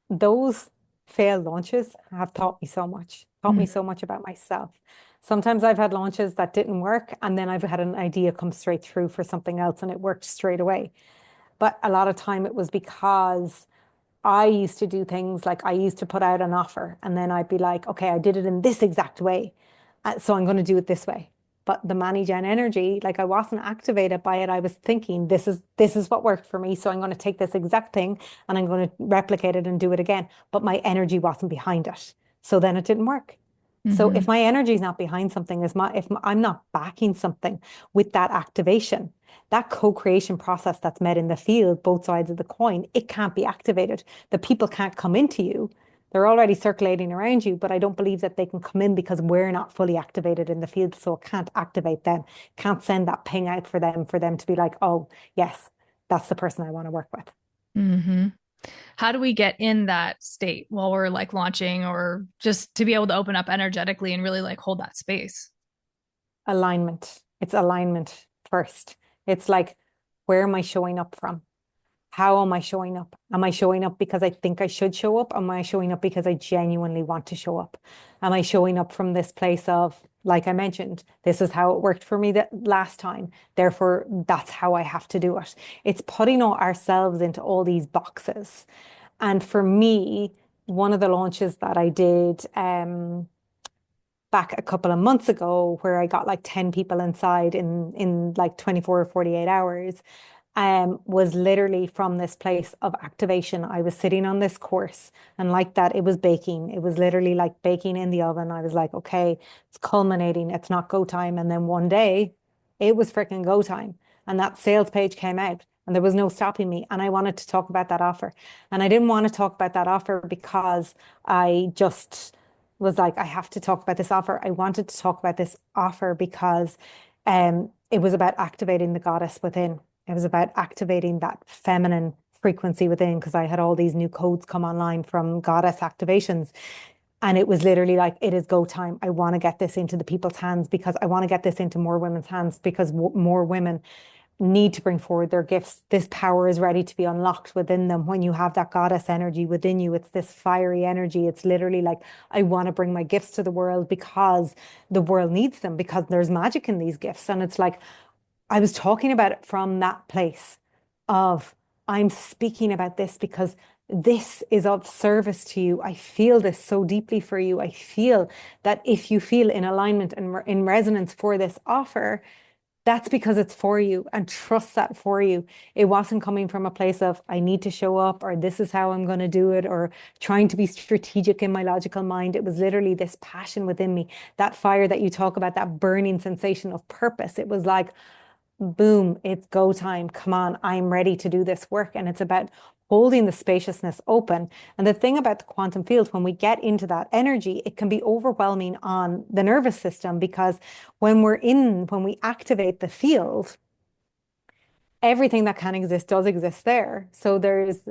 those failed launches have taught me Mm. so much about myself. Sometimes I've had launches that didn't work, and then I've had an idea come straight through for something else and it worked straight away. But a lot of time it was because I used to do things like I used to put out an offer and then I'd be like, okay, I did it in this exact way. So I'm going to do it this way. But the Gen energy, like I wasn't activated by it. I was thinking this is what worked for me. So I'm going to take this exact thing and I'm going to replicate it and do it again. But my energy wasn't behind it. So then it didn't work. So if Mm-hmm. my energy is not behind something, if I'm not backing something with that activation, that co-creation process that's met in the field, both sides of the coin, it can't be activated. The people can't come into you They're already circulating around you, but I don't believe that they can come in because we're not fully activated in the field. So it can't activate them, can't send that ping out for them to be like, oh, yes, that's the person I want to work with. Mm-hmm. How do we get in that state while we're like launching or just to be able to open up energetically and really like hold that space? Alignment. It's alignment first. It's like, where am I showing up from? How am I showing up? Am I showing up because I think I should show up? Am I showing up because I genuinely want to show up? Am I showing up from this place of, like I mentioned, this is how it worked for me that last time. Therefore, that's how I have to do it. It's putting ourselves into all these boxes. And for me, one of the launches that I did back a couple of months ago, where I got like 10 people inside in like 24 or 48 hours, was literally from this place of activation. I was sitting on this course, and like that, it was baking. It was literally like baking in the oven. I was like, okay, it's culminating. It's not go time. And then one day, it was freaking go time. And that sales page came out, and there was no stopping me. And I wanted to talk about that offer. And I didn't want to talk about that offer because I just was like, I have to talk about this offer. I wanted to talk about this offer because it was about activating the goddess within. It was about activating that feminine frequency within, because I had all these new codes come online from goddess activations. And it was literally like, it is go time. I want to get this into the people's hands, because I want to get this into more women's hands, because more women need to bring forward their gifts. This power is ready to be unlocked within them. When you have that goddess energy within you, it's this fiery energy. It's literally like, I want to bring my gifts to the world because the world needs them, because there's magic in these gifts. And it's like, I was talking about it from that place of, I'm speaking about this because this is of service to you. I feel this so deeply for you. I feel that if you feel in alignment and in resonance for this offer, that's because it's for you, and trust that for you. It wasn't coming from a place of, I need to show up, or this is how I'm going to do it, or trying to be strategic in my logical mind. It was literally this passion within me, that fire that you talk about, that burning sensation of purpose. It was like, boom, it's go time. Come on, I'm ready to do this work. And it's about holding the spaciousness open. And the thing about the quantum field, when we get into that energy, it can be overwhelming on the nervous system, because when we activate the field, everything that can exist does exist there. So there's,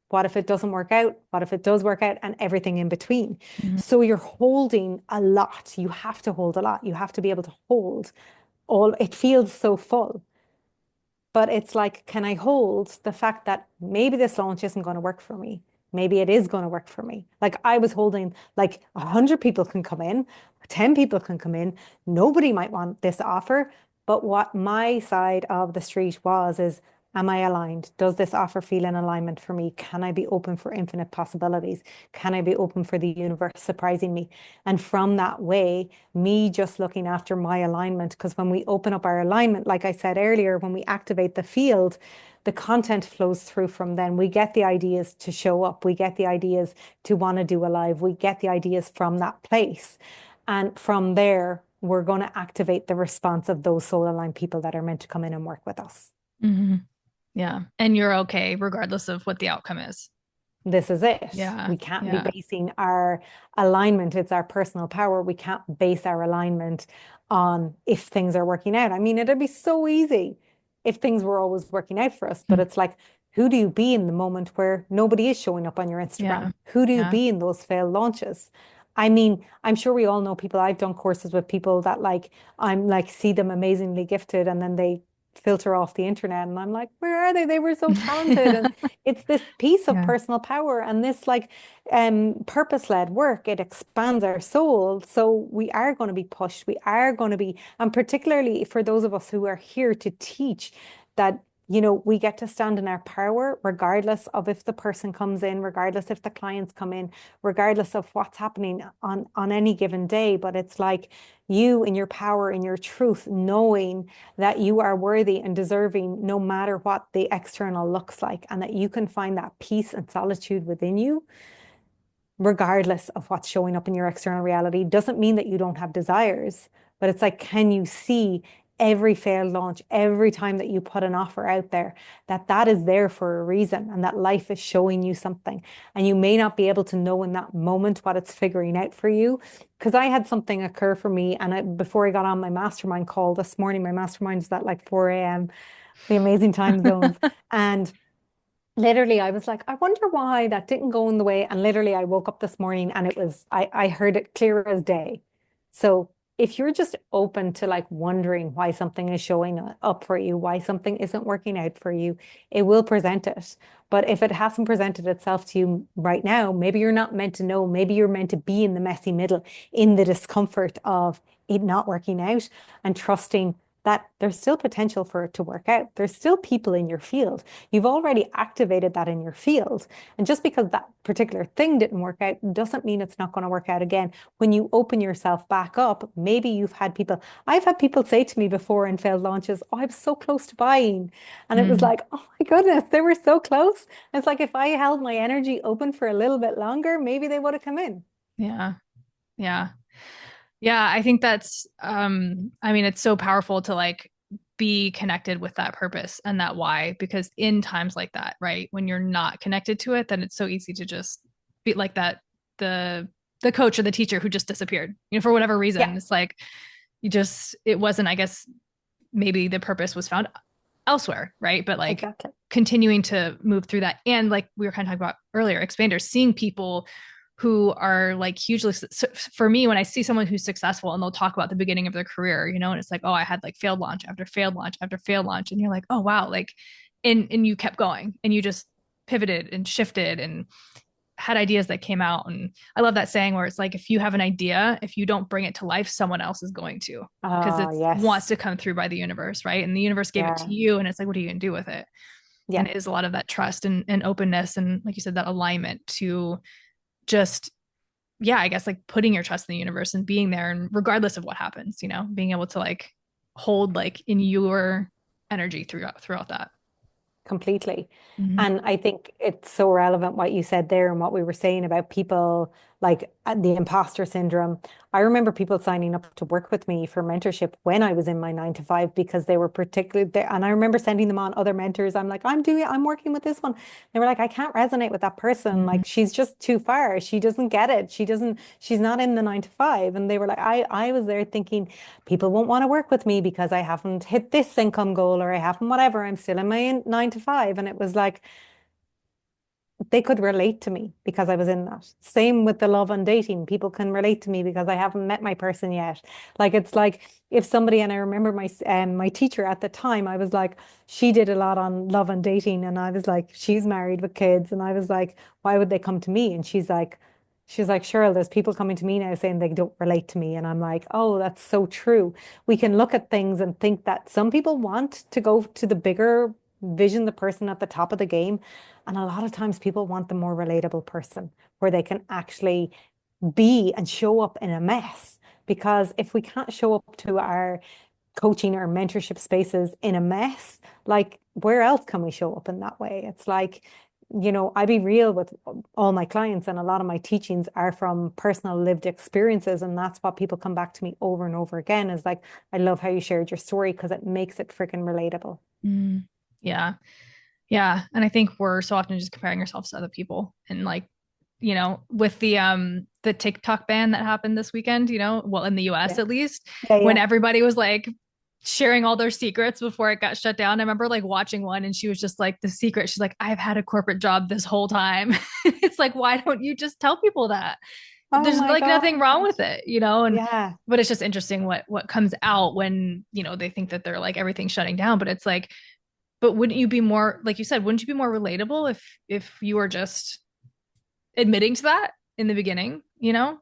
what if it doesn't work out? What if it does work out? And everything in between. Mm-hmm. So you're holding a lot. You have to hold a lot. You have to be able to hold all. It feels so full. But it's like, can I hold the fact that maybe this launch isn't going to work for me? Maybe it is going to work for me. Like, I was holding, like, 100 people can come in, 10 people can come in. Nobody might want this offer. But what my side of the street was is, am I aligned? Does this offer feel in alignment for me? Can I be open for infinite possibilities? Can I be open for the universe surprising me? And from that way, me just looking after my alignment, because when we open up our alignment, like I said earlier, when we activate the field, the content flows through from then. We get the ideas to show up. We get the ideas to want to do a live. We get the ideas from that place. And from there, we're going to activate the response of those soul aligned people that are meant to come in and work with us. Mm-hmm. Yeah. And you're okay, regardless of what the outcome is. This is it. Yeah. We can't be basing our alignment. It's our personal power. We can't base our alignment on if things are working out. I mean, it'd be so easy if things were always working out for us. But it's like, who do you be in the moment where nobody is showing up on your Instagram? Yeah. Who do you be in those failed launches? I mean, I'm sure we all know people. I've done courses with people that, like, I'm like, see them amazingly gifted, and then they filter off the internet, and I'm like, where are they? They were so talented. And it's this piece of personal power, and this, like, purpose-led work. It expands our soul. So we are going to be pushed. We are going to be, and particularly for those of us who are here to teach, that, you know, we get to stand in our power, regardless of if the person comes in, regardless if the clients come in, regardless of what's happening on any given day. But it's like, you in your power, in your truth, knowing that you are worthy and deserving, no matter what the external looks like, and that you can find that peace and solitude within you, regardless of what's showing up in your external reality. Doesn't mean that you don't have desires, but it's like, can you see every failed launch, every time that you put an offer out there, that is there for a reason and that life is showing you something. And you may not be able to know in that moment what it's figuring out for you. Because I had something occur for me, and before I got on my mastermind call this morning, my mastermind is at like 4 a.m., the amazing time zones. And literally, I was like, I wonder why that didn't go in the way. And literally, I woke up this morning and I heard it clear as day. So if you're just open to like wondering why something is showing up for you, why something isn't working out for you, it will present it. But if it hasn't presented itself to you right now, maybe you're not meant to know. Maybe you're meant to be in the messy middle, in the discomfort of it not working out and trusting that there's still potential for it to work out. There's still people in your field. You've already activated that in your field. And just because that particular thing didn't work out doesn't mean it's not going to work out again. When you open yourself back up, maybe I've had people say to me before in failed launches, oh, I was so close to buying. And it was Mm, like, oh my goodness, they were so close. It's like if I held my energy open for a little bit longer, maybe they would have come in. yeah. Yeah. Yeah, I think that's I mean it's so powerful to like be connected with that purpose and that why, because in times like that, right? When you're not connected to it, then it's so easy to just be like that the coach or the teacher who just disappeared. You know, for whatever Yeah, reason. It's like it wasn't, I guess maybe the purpose was found elsewhere, right? But like exactly. continuing to move through that. And like we were kind of talking about earlier, expanders, seeing people who are like hugely, so for me, when I see someone who's successful and they'll talk about the beginning of their career, you know, and it's like, oh, I had like failed launch after failed launch after failed launch. And you're like, oh, wow. Like, and you kept going and you just pivoted and shifted and had ideas that came out. And I love that saying where it's like, if you have an idea, if you don't bring it to life, someone else is going to, because Oh, it wants yes. to come through by the universe, right? And the universe gave it to Yeah. you. And it's like, what are you going to do with it? Yeah. And it is a lot of that trust and openness. And like you said, that alignment to just, yeah, I guess like putting your trust in the universe and being there. And regardless of what happens, you know, being able to like hold like in your energy throughout that. Completely. Mm-hmm. And I think it's so relevant what you said there and what we were saying about people like the imposter syndrome. I remember people signing up to work with me for mentorship when I was in my 9 to 5 because they were particularly there. And I remember sending them on other mentors. I'm like, I'm working with this one. They were like, I can't resonate with that person. Mm-hmm. Like, she's just too far. She doesn't get it. She's not in the 9 to 5. And they were like, I was there thinking, people won't want to work with me because I haven't hit this income goal or I haven't whatever. I'm still in my 9 to 5. And it was like they could relate to me because I was in that. Same with the love and dating. People can relate to me because I haven't met my person yet. Like it's like if somebody, and I remember my teacher at the time, I was like, she did a lot on love and dating, and I was like, she's married with kids, and I was like, why would they come to me? And she's like, Cheryl, there's people coming to me now saying they don't relate to me. And I'm like, oh, that's so true. We can look at things and think that some people want to go to the bigger vision, the person at the top of the game. And a lot of times people want the more relatable person where they can actually be and show up in a mess. Because if we can't show up to our coaching or mentorship spaces in a mess, like where else can we show up in that way? It's like, I be real with all my clients, and a lot of my teachings are from personal lived experiences. And that's what people come back to me over and over again is like, I love how you shared your story because it makes it freaking relatable. Mm. Yeah. Yeah. And I think we're so often just comparing ourselves to other people and like, you know, with the TikTok ban that happened this weekend, you know, well in the US Yeah. at least, Yeah. when Yeah. everybody was like sharing all their secrets before it got shut down. I remember like watching one and she was just like the secret. She's like, I've had a corporate job this whole time. It's like, why don't you just tell people that? Oh There's my like God. nothing wrong with it, you know? And Yeah. but it's just interesting what comes out when, you know, they think that they're like everything's shutting down. But it's like, but wouldn't you be more, like you said, wouldn't you be more relatable if you were just admitting to that in the beginning, you know?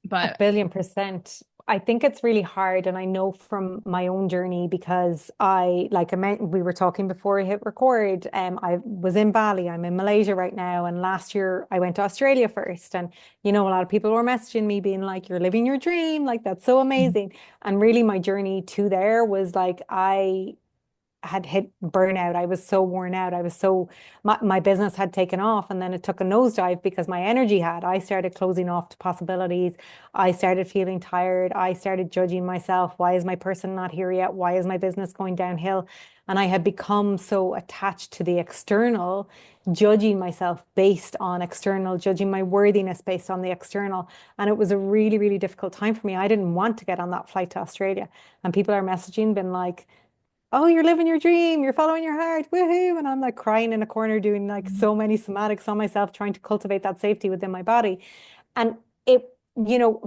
A But billion percent. I think it's really hard. And I know from my own journey because like I meant, we were talking before I hit record. I was in Bali, I'm in Malaysia right now. And last year I went to Australia first. And, a lot of people were messaging me being like, you're living your dream. Like, that's so amazing. And really my journey to there was like, I had hit burnout. I was so worn out. My business had taken off, and then it took a nosedive because my energy had. I started closing off to possibilities. I started feeling tired. I started judging myself. Why is my person not here yet? Why is my business going downhill? And I had become so attached to the external, judging myself based on external, judging my worthiness based on the external. And it was a really, really difficult time for me. I didn't want to get on that flight to Australia. And people are messaging, been like, oh, you're living your dream, you're following your heart, woohoo. And I'm like crying in a corner, doing like so many somatics on myself, trying to cultivate that safety within my body. And it,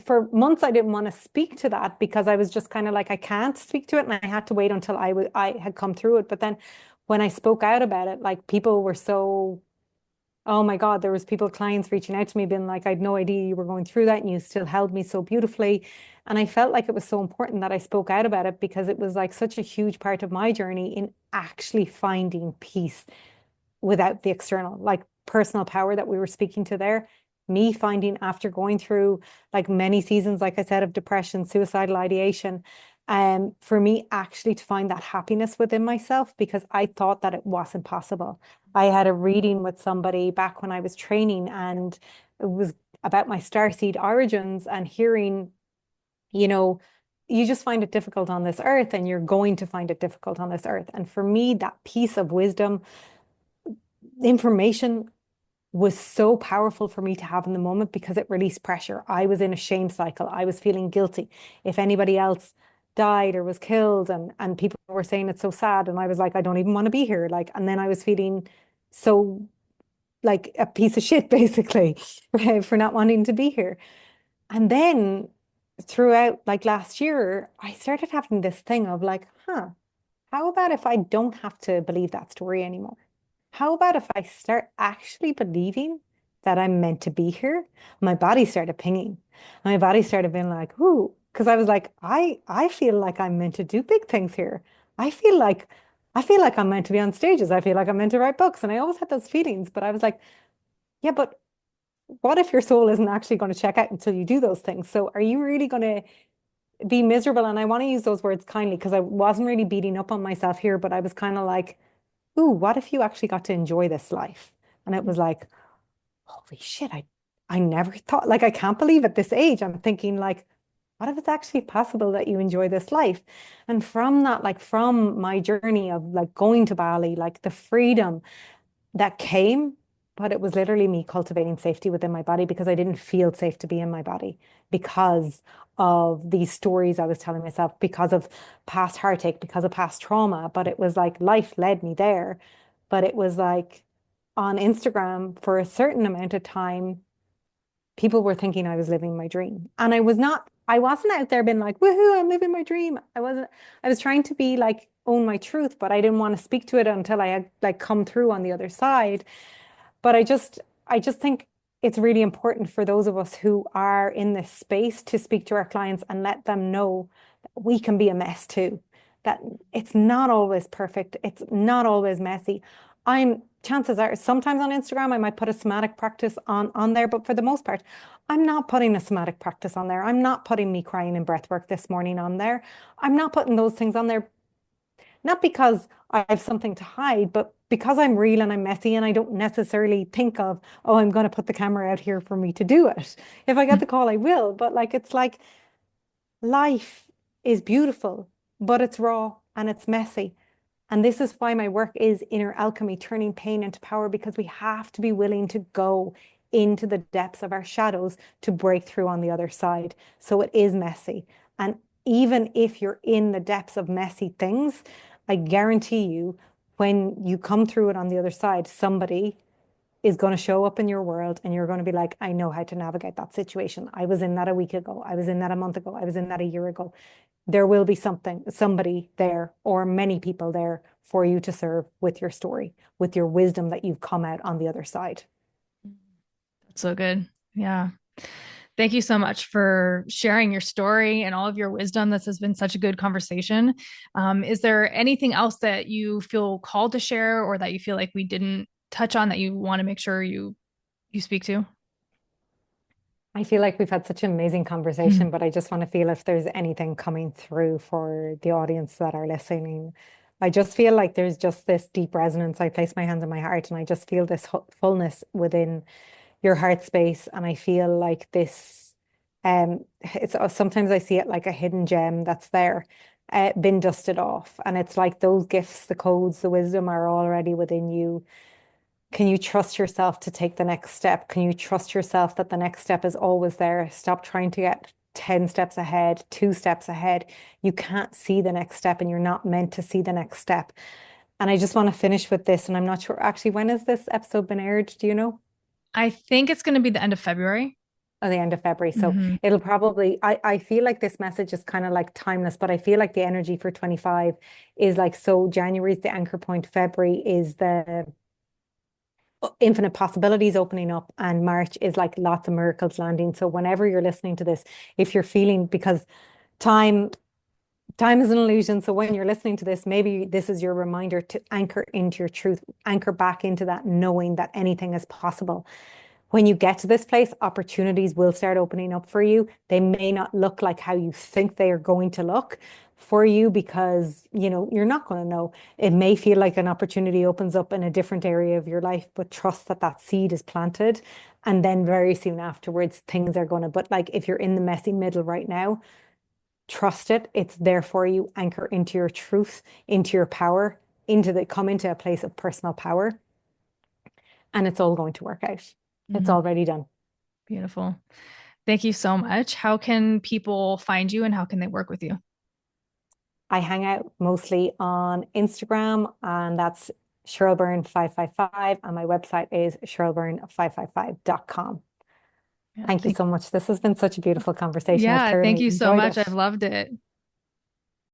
for months I didn't want to speak to that because I was just kind of like, I can't speak to it. And I had to wait until I had come through it. But then when I spoke out about it, like people were so, oh my God, there was people, clients reaching out to me, being like, I had no idea you were going through that and you still held me so beautifully. And I felt like it was so important that I spoke out about it because it was like such a huge part of my journey in actually finding peace without the external, like personal power that we were speaking to there. Me finding after going through like many seasons, like I said, of depression, suicidal ideation, for me actually to find that happiness within myself because I thought that it wasn't possible. I had a reading with somebody back when I was training, and it was about my starseed origins and hearing, you know, you just find it difficult on this earth and you're going to find it difficult on this earth. And for me, that piece of wisdom, information was so powerful for me to have in the moment because it released pressure. I was in a shame cycle. I was feeling guilty. If anybody else died or was killed, and people were saying it's so sad, and I was like, I don't even want to be here. Like, and then I was feeling so like a piece of shit basically, right, for not wanting to be here. And then throughout like last year, I started having this thing of like, how about if I don't have to believe that story anymore? How about if I start actually believing that I'm meant to be here? My body started pinging. My body started being like, ooh, because I was like, I feel like I'm meant to do big things here. I feel like I feel like I'm meant to be on stages. I feel like I'm meant to write books. And I always had those feelings, but I was like, yeah, but what if your soul isn't actually going to check out until you do those things? So are you really going to be miserable? And I want to use those words kindly because I wasn't really beating up on myself here, but I was kind of like, ooh, what if you actually got to enjoy this life? And it was like, holy shit, I never thought, like, I can't believe at this age, I'm thinking like, what if it's actually possible that you enjoy this life? And from that, like from my journey of like going to Bali, like the freedom that came, but it was literally me cultivating safety within my body because I didn't feel safe to be in my body because of these stories I was telling myself, because of past heartache, because of past trauma. But it was like life led me there. But it was like on Instagram for a certain amount of time, people were thinking I was living my dream. And I wasn't out there being like, woohoo, I'm living my dream. I was trying to be like, own my truth, but I didn't want to speak to it until I had like come through on the other side. But I just think it's really important for those of us who are in this space to speak to our clients and let them know that we can be a mess too, that it's not always perfect. It's not always messy. Chances are sometimes on Instagram, I might put a somatic practice on there, but for the most part, I'm not putting a somatic practice on there. I'm not putting me crying in breath work this morning on there. I'm not putting those things on there not because I have something to hide, but because I'm real and I'm messy and I don't necessarily think of, oh, I'm going to put the camera out here for me to do it. If I get the call, I will. But like, it's like life is beautiful, but it's raw and it's messy. And this is why my work is inner alchemy, turning pain into power, because we have to be willing to go into the depths of our shadows to break through on the other side. So it is messy. And even if you're in the depths of messy things, I guarantee you, when you come through it on the other side, somebody is going to show up in your world and you're going to be like, I know how to navigate that situation. I was in that a week ago. I was in that a month ago. I was in that a year ago. There will be somebody there, or many people there for you to serve with your story, with your wisdom that you've come out on the other side. That's so good. Yeah. Thank you so much for sharing your story and all of your wisdom. This has been such a good conversation. Is there anything else that you feel called to share or that you feel like we didn't touch on that you want to make sure you speak to? I feel like we've had such an amazing conversation, but I just want to feel if there's anything coming through for the audience that are listening. I just feel like there's just this deep resonance. I place my hand on my heart and I just feel this fullness within your heart space. And I feel like this, it's sometimes I see it like a hidden gem that's there, been dusted off. And it's like those gifts, the codes, the wisdom are already within you. Can you trust yourself to take the next step? Can you trust yourself that the next step is always there? Stop trying to get 10 steps ahead, 2 steps ahead. You can't see the next step and you're not meant to see the next step. And I just want to finish with this. And I'm not sure actually, when has this episode been aired? Do you know? I think it's going to be the end of February. At the end of February. So Mm-hmm. it'll probably, I feel like this message is kind of like timeless, but I feel like the energy for 25 is like, so January is the anchor point, February is the infinite possibilities opening up, and March is like lots of miracles landing. So whenever you're listening to this, if you're feeling, because time time is an illusion. So when you're listening to this, maybe this is your reminder to anchor into your truth, anchor back into that knowing that anything is possible. When you get to this place, opportunities will start opening up for you. They may not look like how you think they are going to look for you, because you're not going to know. It may feel like an opportunity opens up in a different area of your life, but trust that that seed is planted, and then very soon afterwards things are going to, but like if you're in the messy middle right now, trust it. It's there for you. Anchor into your truth, into your power, come into a place of personal power, and it's all going to work out. It's Mm-hmm. already done. Beautiful. Thank you so much. How can people find you and how can they work with you? I hang out mostly on Instagram, and that's Cheryl Burn 555, and my website is cherylburn555.com. Yeah, Thank you so much. This has been such a beautiful conversation. I've yeah, thank thoroughly you so enjoyed much. I've it. loved it.